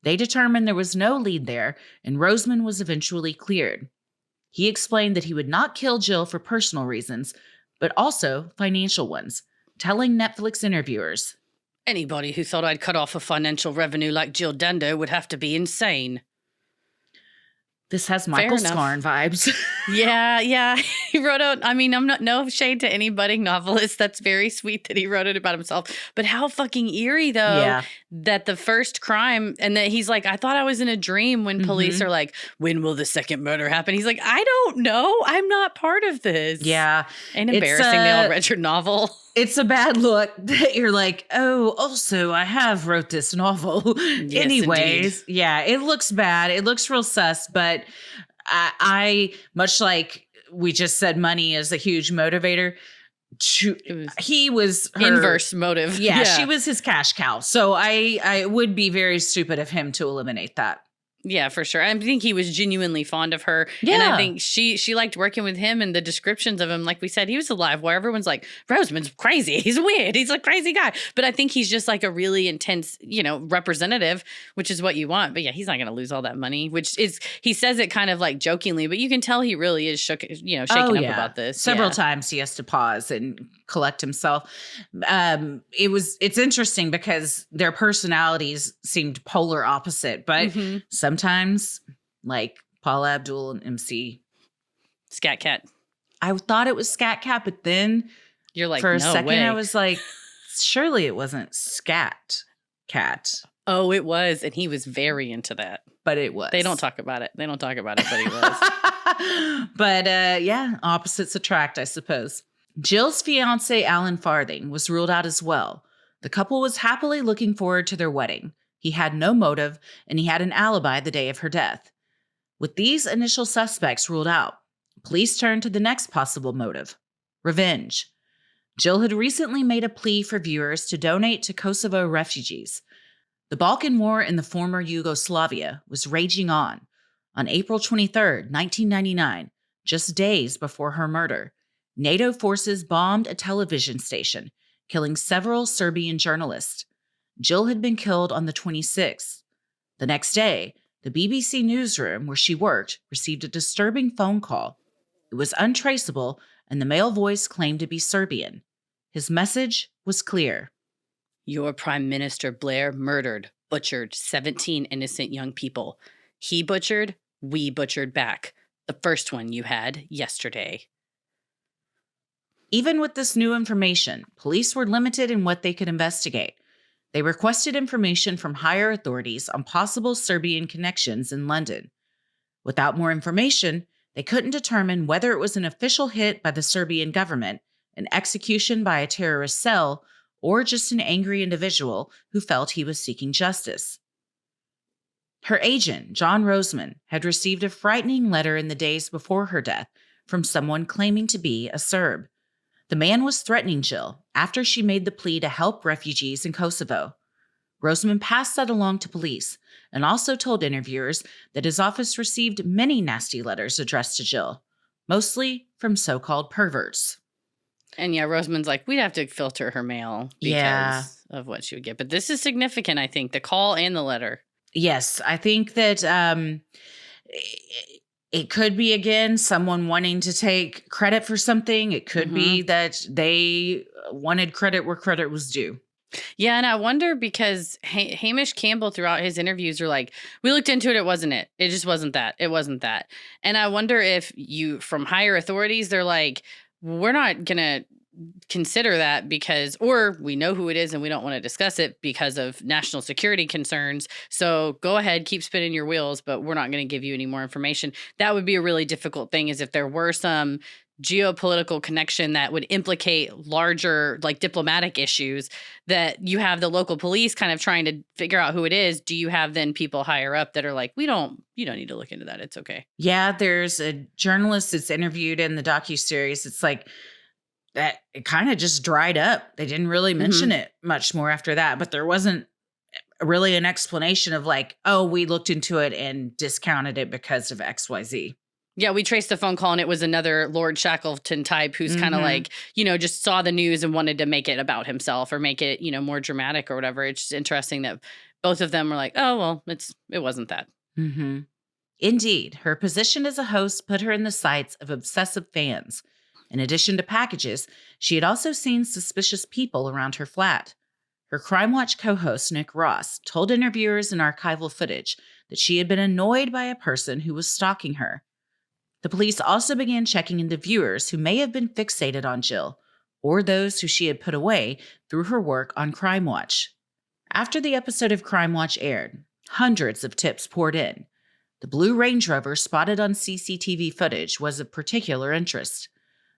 They determined there was no lead there, and Roseman was eventually cleared. He explained that he would not kill Jill for personal reasons, but also financial ones, telling Netflix interviewers, Anybody who thought I'd cut off a financial revenue like Jill Dando would have to be insane. This has Michael Scarn vibes. Yeah. He wrote out, I'm not no shade to any budding novelist. That's very sweet that he wrote it about himself. But how fucking eerie, though, that the first crime, and that he's like, I thought I was in a dream when police are like, when will the second murder happen? He's like, I don't know. I'm not part of this. Yeah. Ain't embarrassing they all read your novel. It's a bad look that you're like, oh, also, I have wrote this novel. Yes, Anyways, indeed. Yeah, it looks bad. It looks real sus, but I much like we just said, money is a huge motivator. He was her inverse motive. Yeah, she was his cash cow. So I would be very stupid of him to eliminate that. Yeah, for sure. I think he was genuinely fond of her. Yeah. And I think she liked working with him, and the descriptions of him, like we said, he was a live wire. Everyone's like, Roseman's crazy. He's weird. He's a crazy guy. But I think he's just like a really intense, representative, which is what you want. But yeah, he's not going to lose all that money, which is, he says it kind of like jokingly, but you can tell he really is shaken up about this. Several times he has to pause and collect himself. It's interesting because their personalities seemed polar opposite, but sometimes, like Paula Abdul and MC Scat Cat. I thought it was Scat Cat, but then you're like, for a no second, way. I was like, surely it wasn't Scat Cat. Oh, it was, and he was very into that. But it was. They don't talk about it, but he was. But opposites attract, I suppose. Jill's fiancé, Alan Farthing, was ruled out as well. The couple was happily looking forward to their wedding. He had no motive, and he had an alibi the day of her death. With these initial suspects ruled out, police turned to the next possible motive: revenge. Jill had recently made a plea for viewers to donate to Kosovo refugees. The Balkan War in the former Yugoslavia was raging on. On April 23, 1999, just days before her murder, NATO forces bombed a television station, killing several Serbian journalists. Jill had been killed on the 26th. The next day, the BBC newsroom where she worked received a disturbing phone call. It was untraceable, and the male voice claimed to be Serbian. His message was clear. Your Prime Minister Blair butchered 17 innocent young people. He butchered, we butchered back. The first one you had yesterday. Even with this new information, police were limited in what they could investigate. They requested information from higher authorities on possible Serbian connections in London. Without more information, they couldn't determine whether it was an official hit by the Serbian government, an execution by a terrorist cell, or just an angry individual who felt he was seeking justice. Her agent, John Roseman, had received a frightening letter in the days before her death from someone claiming to be a Serb. The man was threatening Jill after she made the plea to help refugees in Kosovo. Roseman passed that along to police and also told interviewers that his office received many nasty letters addressed to Jill, mostly from so-called perverts. And yeah, Rosamund's like, we'd have to filter her mail because of what she would get. But this is significant, I think, the call and the letter. Yes, I think that it could be, again, someone wanting to take credit for something. It could be that they wanted credit where credit was due. Yeah, and I wonder because Hamish Campbell throughout his interviews are like, we looked into it, it wasn't it. It just wasn't that. It wasn't that. And I wonder if from higher authorities, they're like, we're not going to consider that because, or we know who it is and we don't want to discuss it because of national security concerns. So go ahead, keep spinning your wheels, but we're not going to give you any more information. That would be a really difficult thing, is if there were some geopolitical connection that would implicate larger like diplomatic issues, that you have the local police kind of trying to figure out who it is. Do you have then people higher up that are like, you don't need to look into that. It's okay. Yeah, there's a journalist that's interviewed in the docuseries. It's like that it kind of just dried up. They didn't really mention it much more after that, but there wasn't really an explanation of like, oh, we looked into it and discounted it because of XYZ. Yeah, we traced the phone call and it was another Lord Shackleton type who's kind of like, just saw the news and wanted to make it about himself or make it, more dramatic or whatever. It's just interesting that both of them were like, oh, well, it wasn't that. Mm-hmm. Indeed, her position as a host put her in the sights of obsessive fans. In addition to packages, she had also seen suspicious people around her flat. Her Crime Watch co-host, Nick Ross, told interviewers in archival footage that she had been annoyed by a person who was stalking her. The police also began checking into viewers who may have been fixated on Jill, or those who she had put away through her work on Crime Watch. After the episode of Crime Watch aired, hundreds of tips poured in. The blue Range Rover spotted on CCTV footage was of particular interest.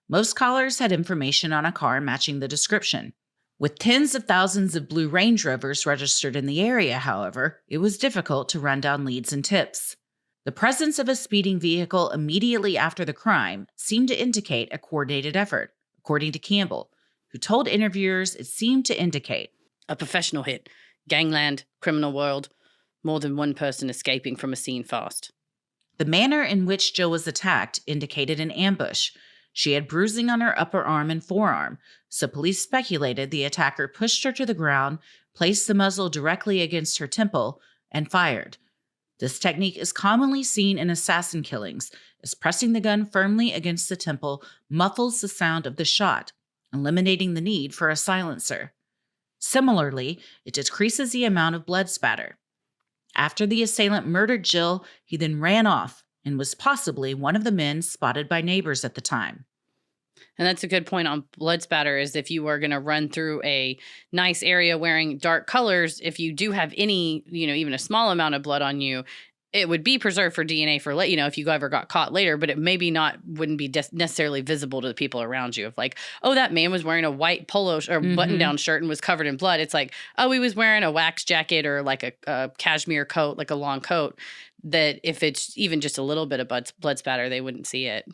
Most callers had information on a car matching the description. With tens of thousands of blue Range Rovers registered in the area, however, it was difficult to run down leads and tips. The presence of a speeding vehicle immediately after the crime seemed to indicate a coordinated effort, according to Campbell, who told interviewers it seemed to indicate a professional hit, gangland, criminal world, more than one person escaping from a scene fast. The manner in which Jill was attacked indicated an ambush. She had bruising on her upper arm and forearm, so police speculated the attacker pushed her to the ground, placed the muzzle directly against her temple, and fired. This technique is commonly seen in assassin killings, as pressing the gun firmly against the temple muffles the sound of the shot, eliminating the need for a silencer. Similarly, it decreases the amount of blood spatter. After the assailant murdered Jill, he then ran off and was possibly one of the men spotted by neighbors at the time. And that's a good point on blood spatter, is if you are going to run through a nice area wearing dark colors, if you do have any, even a small amount of blood on you, it would be preserved for DNA for, if you ever got caught later, but it maybe wouldn't be necessarily visible to the people around you. If like, oh, that man was wearing a white polo or button-down shirt and was covered in blood. It's like, oh, he was wearing a wax jacket or like a cashmere coat, like a long coat, that if it's even just a little bit of blood spatter, they wouldn't see it.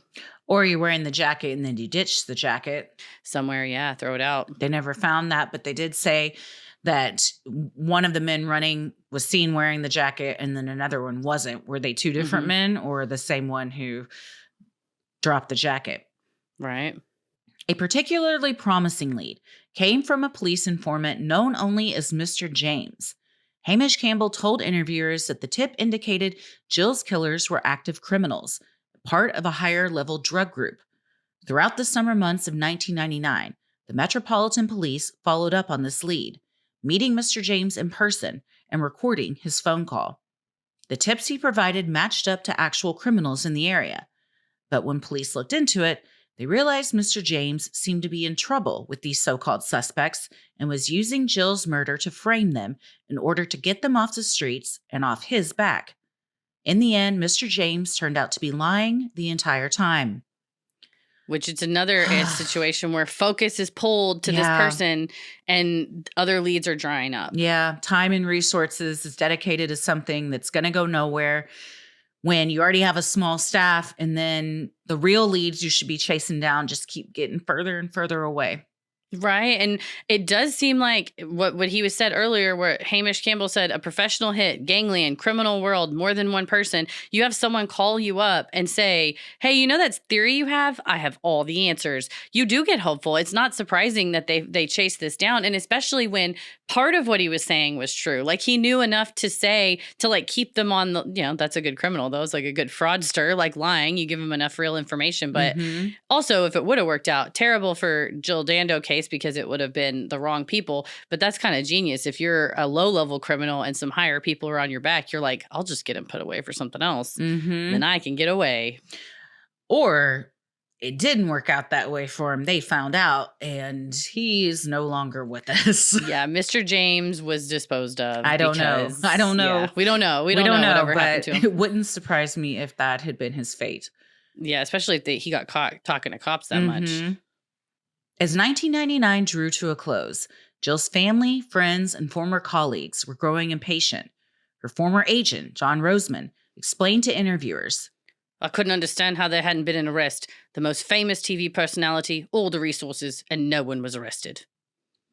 Or you're wearing the jacket and then you ditch the jacket. Somewhere, yeah, throw it out. They never found that, but they did say that one of the men running was seen wearing the jacket and then another one wasn't. Were they two different men or the same one who dropped the jacket? Right. A particularly promising lead came from a police informant known only as Mr. James. Hamish Campbell told interviewers that the tip indicated Jill's killers were active criminals, part of a higher-level drug group. Throughout the summer months of 1999, the Metropolitan Police followed up on this lead, meeting Mr. James in person and recording his phone call. The tips he provided matched up to actual criminals in the area, but when police looked into it, they realized Mr. James seemed to be in trouble with these so-called suspects and was using Jill's murder to frame them in order to get them off the streets and off his back. In the end, Mr. James turned out to be lying the entire time. Which it's another situation where focus is pulled to this person and other leads are drying up. Yeah, time and resources is dedicated to something that's going to go nowhere when you already have a small staff, and then the real leads you should be chasing down just keep getting further and further away. Right. And it does seem like what he was said earlier, where Hamish Campbell said a professional hit, gangland, criminal world, more than one person. You have someone call you up and say, hey, you know that theory you have? I have all the answers. You do get hopeful. It's not surprising that they chase this down. And especially when part of what he was saying was true. Like he knew enough to say to like keep them on the, that's a good criminal though. It's like a good fraudster, like lying. You give him enough real information. But also, if it would have worked out, terrible for Jill Dando case because it would have been the wrong people. But that's kind of genius. If you're a low level criminal and some higher people are on your back, you're like, I'll just get him put away for something else. Then I can get away. Or it didn't work out that way for him. They found out and he's no longer with us. Yeah, Mr. James was disposed of. I don't know. Yeah, we don't know. We don't know whatever happened to him. It wouldn't surprise me if that had been his fate. Yeah, especially if he got caught talking to cops that much. As 1999 drew to a close, Jill's family, friends, and former colleagues were growing impatient. Her former agent, John Roseman, explained to interviewers, I couldn't understand how there hadn't been an arrest. The most famous TV personality, all the resources, and no one was arrested.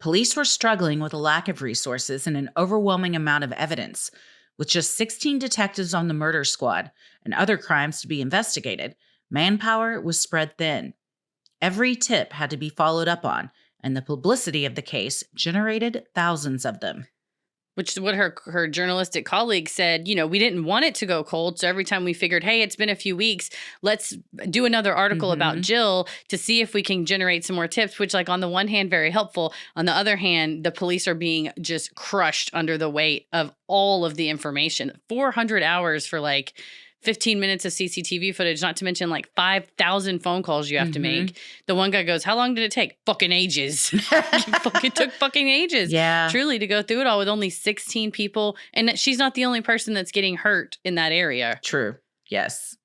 Police were struggling with a lack of resources and an overwhelming amount of evidence. With just 16 detectives on the murder squad and other crimes to be investigated, manpower was spread thin. Every tip had to be followed up on, and the publicity of the case generated thousands of them. Which is what her journalistic colleague said, we didn't want it to go cold. So every time we figured, hey, it's been a few weeks, let's do another article about Jill to see if we can generate some more tips, which like on the one hand, very helpful. On the other hand, the police are being just crushed under the weight of all of the information. 400 hours for like 15 minutes of CCTV footage, not to mention like 5,000 phone calls you have to make. The one guy goes, how long did it take? Fucking ages. It took fucking ages. Yeah. Truly, to go through it all with only 16 people. And she's not the only person that's getting hurt in that area. True. Yes.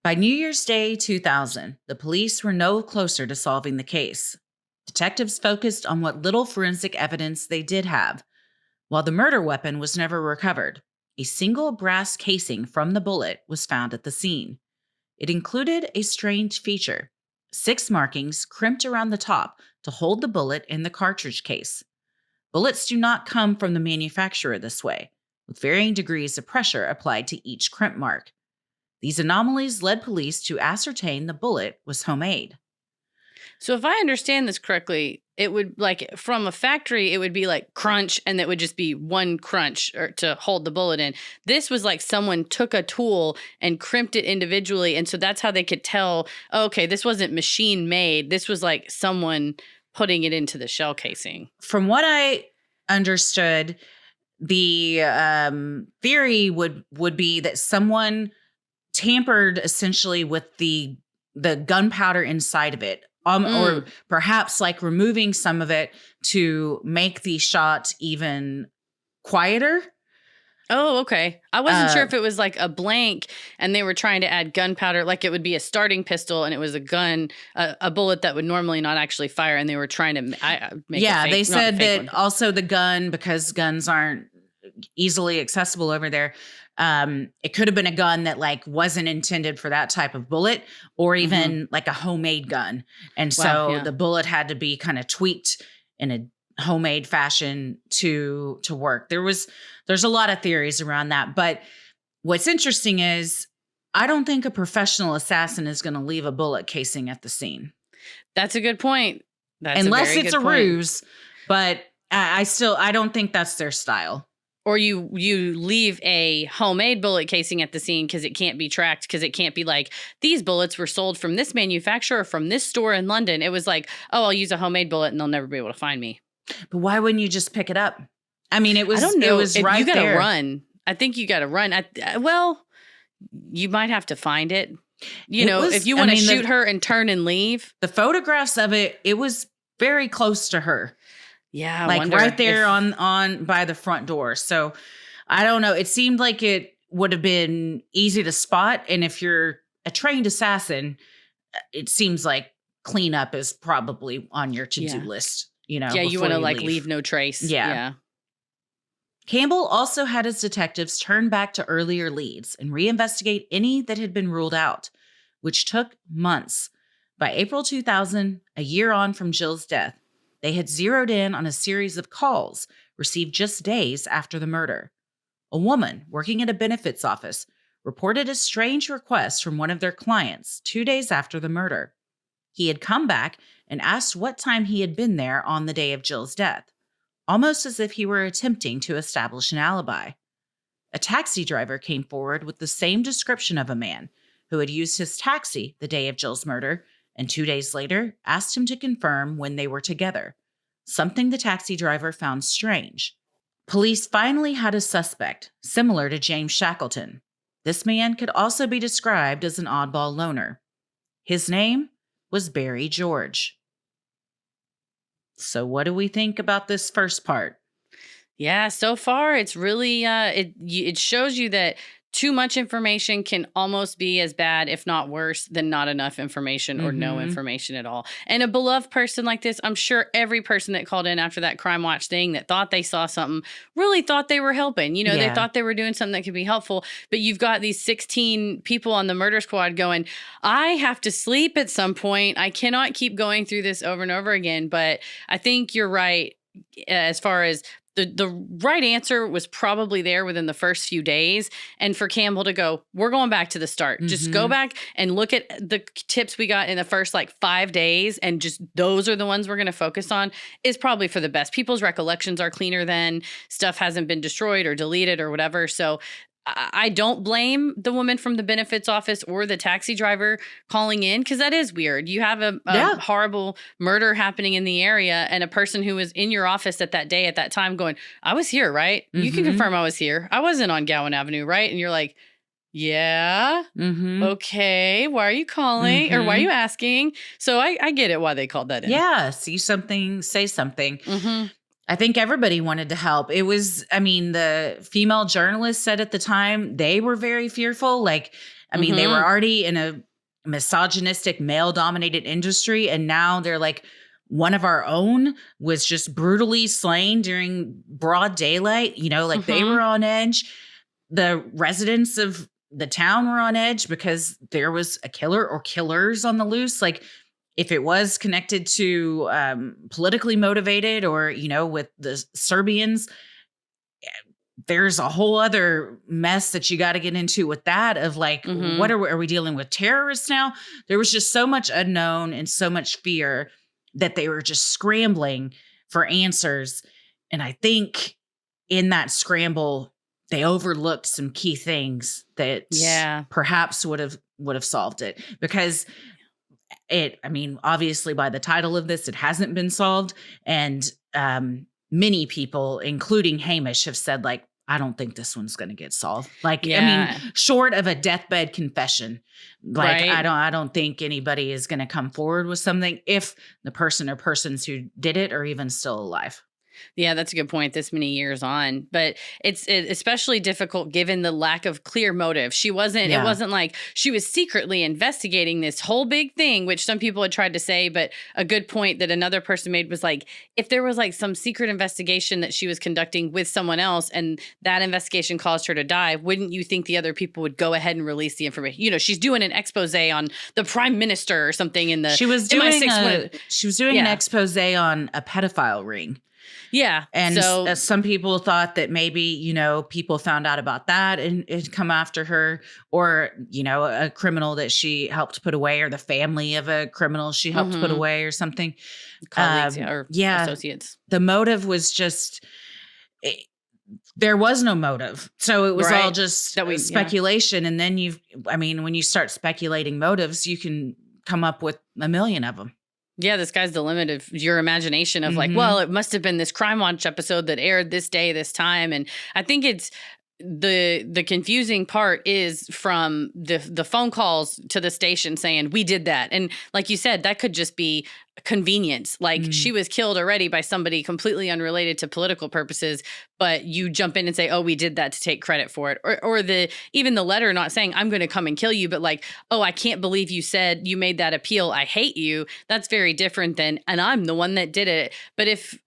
By New Year's Day 2000, the police were no closer to solving the case. Detectives focused on what little forensic evidence they did have. While the murder weapon was never recovered, a single brass casing from the bullet was found at the scene. It included a strange feature: 6 markings crimped around the top to hold the bullet in the cartridge case. Bullets do not come from the manufacturer this way, with varying degrees of pressure applied to each crimp mark. These anomalies led police to ascertain the bullet was homemade. So if I understand this correctly, it would like from a factory, it would be like crunch and that would just be one crunch to hold the bullet in. This was like someone took a tool and crimped it individually. And so that's how they could tell, okay, this wasn't machine made. This was like someone putting it into the shell casing. From what I understood, the theory would be that someone tampered essentially with the gunpowder inside of it. Or perhaps like removing some of it to make the shot even quieter. Oh, okay. I wasn't sure if it was like a blank and they were trying to add gunpowder, like it would be a starting pistol and it was a gun, a bullet that would normally not actually fire, and they were trying to make Yeah, a fake, they said that one. Also the gun, because guns aren't easily accessible over there, it could have been a gun that like wasn't intended for that type of bullet, or even like a homemade gun. And so the bullet had to be kind of tweaked in a homemade fashion to work. There's a lot of theories around that. But what's interesting is I don't think a professional assassin is going to leave a bullet casing at the scene. That's a good point. Unless it's a ruse, but I don't think that's their style. Or you leave a homemade bullet casing at the scene because it can't be tracked, because it can't be like, these bullets were sold from this manufacturer from this store in London. It was like, oh, I'll use a homemade bullet and they'll never be able to find me. But why wouldn't you just pick it up? I mean, it was, I don't know. It was right there. You got to run. I think you got to run. Well, you might have to find it. If you want to shoot her and turn and leave. The photographs of it was very close to her. Yeah, like right there on by the front door. So I don't know. It seemed like it would have been easy to spot. And if you're a trained assassin, it seems like cleanup is probably on your to-do list. Yeah, you want to like leave no trace. Yeah. Campbell also had his detectives turn back to earlier leads and reinvestigate any that had been ruled out, which took months. By April 2000, a year on from Jill's death, they had zeroed in on a series of calls received just days after the murder. A woman working at a benefits office reported a strange request from one of their clients 2 days after the murder. He had come back and asked what time he had been there on the day of Jill's death, almost as if he were attempting to establish an alibi. A taxi driver came forward with the same description of a man who had used his taxi the day of Jill's murder and 2 days later asked him to confirm when they were together, something the taxi driver found strange. Police finally had a suspect, similar to James Shackleton. This man could also be described as an oddball loner. His name was Barry George. So what do we think about this first part? Yeah, so far it's really it shows you that too much information can almost be as bad, if not worse, than not enough information or no information at all. And a beloved person like this, I'm sure every person that called in after that Crime Watch thing that thought they saw something really thought they were helping. You know, they thought they were doing something that could be helpful. But you've got these 16 people on the murder squad going, I have to sleep at some point. I cannot keep going through this over and over again. But I think you're right as far as the right answer was probably there within the first few days. And for Campbell to go, we're going back to the start. Just go back and look at the tips we got in the first 5 days. And just those are the ones we're going to focus on is probably for the best. People's recollections are cleaner then. Stuff hasn't been destroyed or deleted or whatever. So I don't blame the woman from the benefits office or the taxi driver calling in because that is weird. You have a horrible murder happening in the area and a person who was in your office at that day at that time going, I was here, right? You can confirm I was here. I wasn't on Gowan Avenue, right? And you're like, yeah, okay. Why are you calling or why are you asking? So I get it why they called that in. Yeah, see something, say something. I think everybody wanted to help. It was, I mean, the female journalists said at the time they were very fearful. They were already in a misogynistic, male-dominated industry, and now they're like, one of our own was just brutally slain during broad daylight. You know, they were on edge. The residents of the town were on edge because there was a killer or killers on the loose. If it was connected to politically motivated or, with the Serbians, there's a whole other mess that you got to get into with that of what are we dealing with terrorists now? There was just so much unknown and so much fear that they were just scrambling for answers. And I think in that scramble, they overlooked some key things that perhaps would have solved it because obviously by the title of this, it hasn't been solved. And many people, including Hamish, have said I don't think this one's going to get solved. Short of a deathbed confession, I don't think anybody is going to come forward with something if the person or persons who did it are even still alive. Yeah, that's a good point this many years on. But it's especially difficult given the lack of clear motive. It wasn't like she was secretly investigating this whole big thing, which some people had tried to say. But a good point that another person made was if there was some secret investigation that she was conducting with someone else and that investigation caused her to die, wouldn't you think the other people would go ahead and release the information? You know, she's doing an expose on the prime minister or something in the She was doing an expose on a pedophile ring. Yeah. And so some people thought that maybe, people found out about that and it'd come after her or, a criminal that she helped put away or the family of a criminal she helped put away or something. Colleagues or associates. The motive was just, there was no motive. So it was all just speculation. And then when you start speculating motives, you can come up with a million of them. Yeah, the sky's the limit of your imagination of well, it must have been this Crime Watch episode that aired this day, this time. And I think it's the confusing part is from the phone calls to the station saying we did that. And like you said, that could just be convenience. She was killed already by somebody completely unrelated to political purposes, but you jump in and say, oh, we did that to take credit for it. Or even the letter not saying I'm going to come and kill you, but oh, I can't believe you said you made that appeal. I hate you. That's very different than, and I'm the one that did it. But if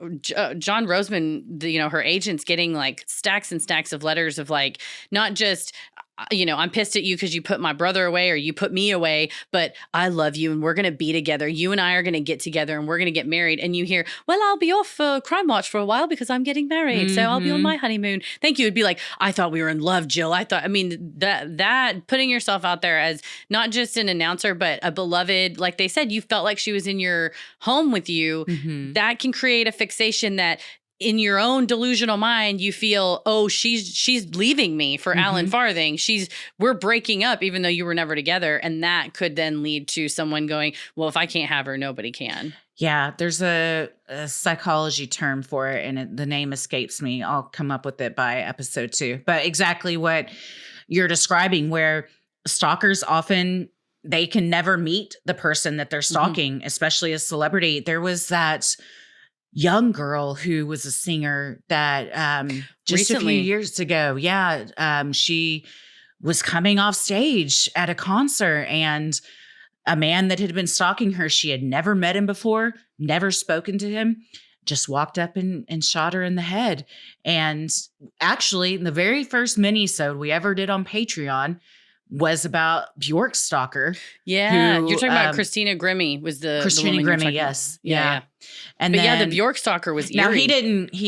John Roseman, her agent's getting stacks and stacks of letters of not just I'm pissed at you because you put my brother away or you put me away, but I love you and we're going to be together. You and I are going to get together and we're going to get married. And you hear, well, I'll be off for Crime Watch for a while because I'm getting married. So I'll be on my honeymoon. Thank you. It'd be like, I thought we were in love, Jill. That putting yourself out there as not just an announcer, but a beloved, like they said, you felt like she was in your home with you. That can create a fixation that in your own delusional mind, you feel, oh, she's leaving me for Alan Farthing. We're breaking up, even though you were never together. And that could then lead to someone going, well, if I can't have her, nobody can. Yeah, there's a psychology term for it, and the name escapes me. I'll come up with it by episode 2. But exactly what you're describing, where stalkers often, they can never meet the person that they're stalking, especially a celebrity. There was that young girl who was a singer that just Recently. a few years ago. Yeah. She was coming off stage at a concert, and a man that had been stalking her, she had never met him before, never spoken to him, just walked up and shot her in the head. And actually, the very first mini-sode we ever did on Patreon was about Bjork's stalker. Yeah, who, you're talking about Christina Grimmie was the Christina woman you're Grimmie, talking yes. about. Yeah. And But then, the Bjork stalker was eerie. now he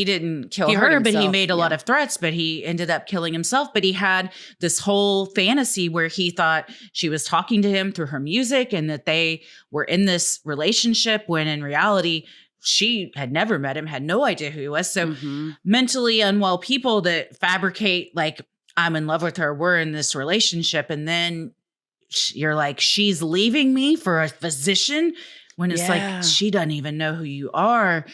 didn't kill He hurt her, but he himself, made a lot of threats, but he ended up killing himself. But he had this whole fantasy where he thought she was talking to him through her music and that they were in this relationship, when in reality, she had never met him, had no idea who he was. So mentally unwell people that fabricate, like, I'm in love with her, we're in this relationship, and then you're like, she's leaving me for a physician, when it's like, she doesn't even know who you are.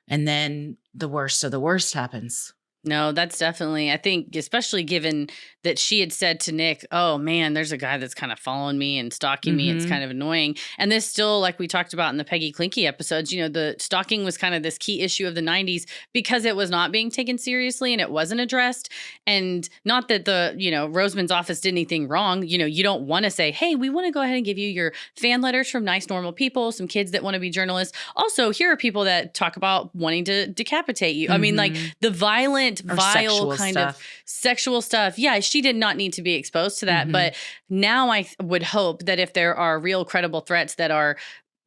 And then the worst of the worst happens. No, that's definitely, I think, especially given that she had said to Nick, oh man, there's a guy that's kind of following me and stalking me. It's kind of annoying. And this still, like we talked about in the Peggy Clinky episodes, the stalking was kind of this key issue of the 90s because it was not being taken seriously and it wasn't addressed. And not that Roseman's office did anything wrong. You don't want to say, hey, we want to go ahead and give you your fan letters from nice, normal people, some kids that want to be journalists. Also, here are people that talk about wanting to decapitate you. I mean, like the vile kind of sexual stuff. Yeah, she did not need to be exposed to that. But now I would hope that if there are real credible threats that are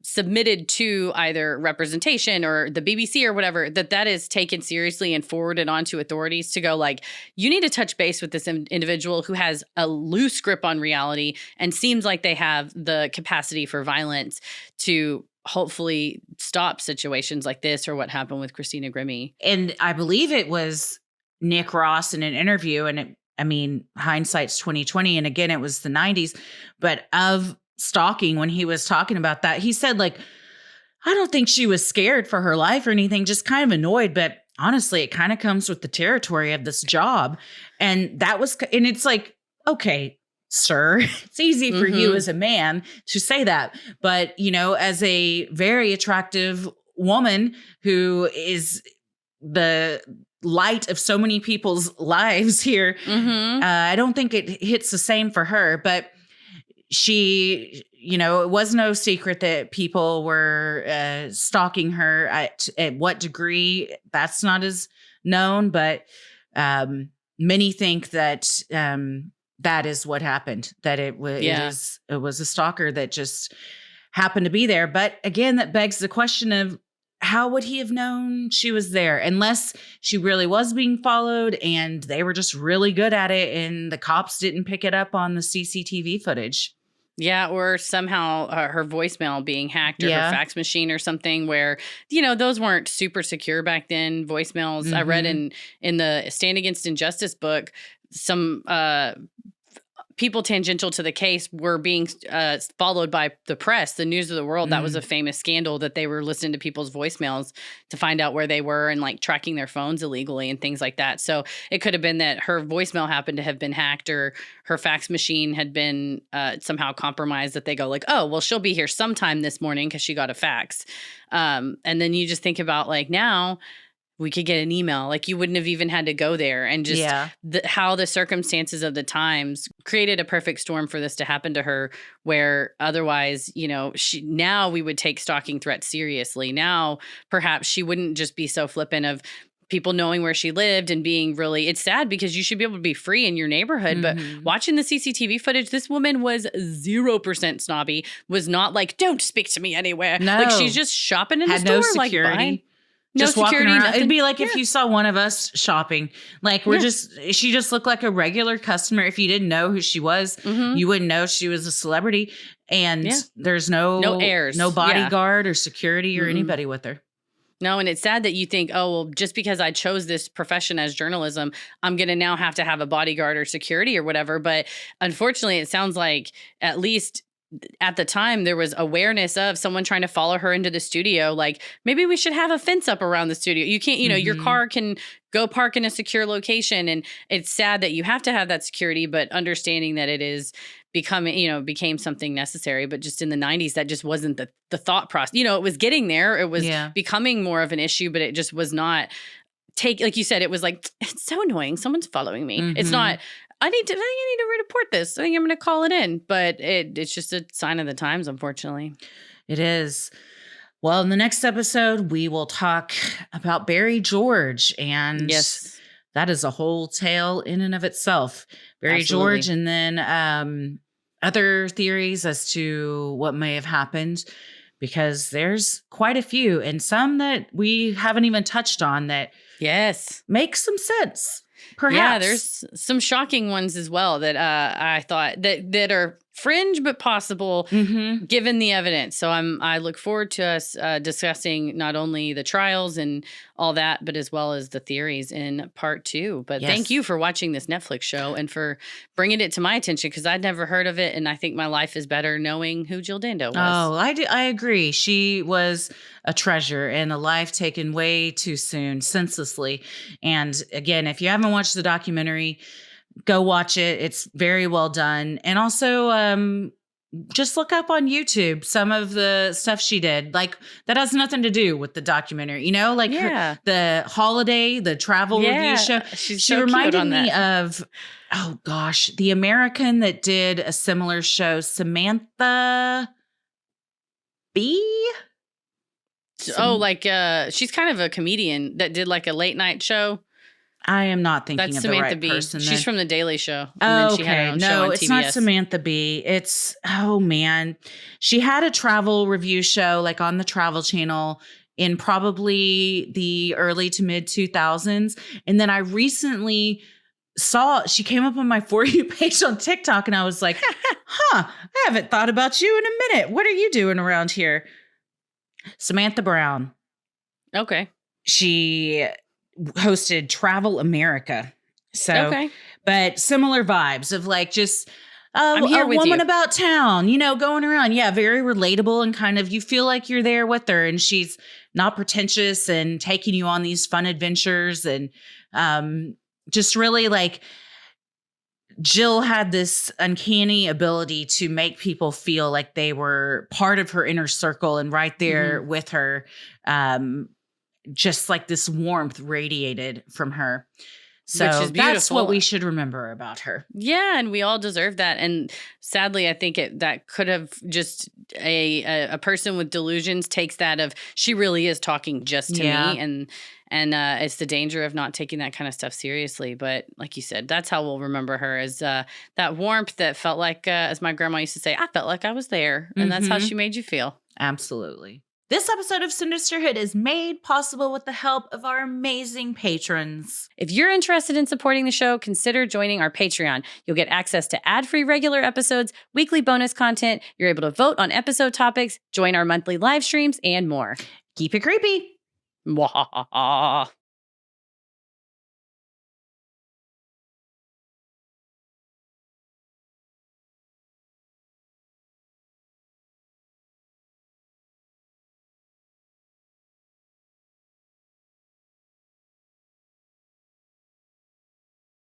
submitted to either representation or the BBC or whatever, that is taken seriously and forwarded on to authorities to go, like, you need to touch base with this individual who has a loose grip on reality and seems like they have the capacity for violence to hopefully stop situations like this or what happened with Christina Grimmie. And I believe it was Nick Ross in an interview, and hindsight's 2020. And again, it was the 90s, but of stalking, when he was talking about that, he said, like, I don't think she was scared for her life or anything, just kind of annoyed. But honestly, it kind of comes with the territory of this job. And it's like, okay, sir, it's easy for you as a man to say that. But, as a very attractive woman who is the light of so many people's lives here, I don't think it hits the same for her. But she, it was no secret that people were stalking her. At what degree, that's not as known, but many think that that is what happened, that it was a stalker that just happened to be there. But again, that begs the question of, how would he have known she was there unless she really was being followed and they were just really good at it and the cops didn't pick it up on the CCTV footage? Yeah, or somehow her voicemail being hacked or her fax machine or something where, those weren't super secure back then, voicemails. I read in the Stand Against Injustice book, some people tangential to the case were being followed by the press, the news of the world. That was a famous scandal, that they were listening to people's voicemails to find out where they were and like tracking their phones illegally and things like that. So it could have been that her voicemail happened to have been hacked, or her fax machine had been somehow compromised, that they go like, oh, well, she'll be here sometime this morning because she got a fax. And then you just think about, like, now we could get an email. Like, you wouldn't have even had to go there. And just how the circumstances of the times created a perfect storm for this to happen to her, where otherwise, now we would take stalking threats seriously. Now, perhaps she wouldn't just be so flippant of, people knowing where she lived and being really, it's sad because you should be able to be free in your neighborhood. But watching the CCTV footage, this woman was 0% snobby, was not like, don't speak to me anywhere. No. Like she's just shopping in the store, no security. like buying. Just no walking security, around. nothing. It'd be like if you saw one of us shopping. Like she just looked like a regular customer. If you didn't know who she was, you wouldn't know she was a celebrity. And there's no airs, no bodyguard or security or anybody with her. No, and it's sad that you think, oh, well, just because I chose this profession as journalism, I'm going to now have to have a bodyguard or security or whatever. But unfortunately, it sounds like at least at the time there was awareness of someone trying to follow her into the studio. Like maybe we should have a fence up around the studio. You can't, your car can go park in a secure location. And it's sad that you have to have that security, but understanding that it is becoming, became something necessary. But just in the 90s, that just wasn't the thought process. It was getting there. It was becoming more of an issue, but it just was not like you said, it was like, it's so annoying. Someone's following me. It's not, I think I need to report this. I think I'm going to call it in. But it's just a sign of the times, unfortunately. It is. Well, in the next episode, we will talk about Barry George. And that is a whole tale in and of itself. Barry George, and then other theories as to what may have happened. Because there's quite a few. And some that we haven't even touched on that make some sense. Perhaps. Yeah, there's some shocking ones as well that I thought that are fringe but possible given the evidence. So I look forward to us discussing not only the trials and all that, but as well as the theories in part 2. But thank you for watching this Netflix show and for bringing it to my attention because I'd never heard of it, and I think my life is better knowing who Jill Dando was. Oh, I agree. She was a treasure and a life taken way too soon, senselessly. And again, if you haven't watched the documentary, go watch it. It's very well done. And also, just look up on YouTube some of the stuff she did. Like that has nothing to do with the documentary, the holiday, the travel review show. She reminded me of, oh gosh, the American that did a similar show, Samantha Bee. She's kind of a comedian that did like a late night show. I am not thinking That's of Samantha the right Bee. person. She's from The Daily Show. And then she had her own show on it's TBS. not Samantha Bee. It's, oh man. She had a travel review show like on the Travel Channel in probably the early to mid 2000s. And then I recently saw, she came up on my For You page on TikTok and I was like, I haven't thought about you in a minute. What are you doing around here? Samantha Brown. Okay. She hosted Travel America. So, but similar vibes of like just a woman about town, going around. Yeah, very relatable and kind of you feel like you're there with her and she's not pretentious and taking you on these fun adventures and just really like Jill had this uncanny ability to make people feel like they were part of her inner circle and right there with her. Just like this warmth radiated from her. So that's what we should remember about her. Yeah, and we all deserve that. And sadly, I think that could have just a person with delusions takes that of she really is talking just to me, and it's the danger of not taking that kind of stuff seriously. But like you said, that's how we'll remember her as that warmth that felt like, as my grandma used to say, I felt like I was there, and that's how she made you feel. Absolutely. This episode of Sinisterhood is made possible with the help of our amazing patrons. If you're interested in supporting the show, consider joining our Patreon. You'll get access to ad-free regular episodes, weekly bonus content, you're able to vote on episode topics, join our monthly live streams, and more. Keep it creepy. Mwahaha.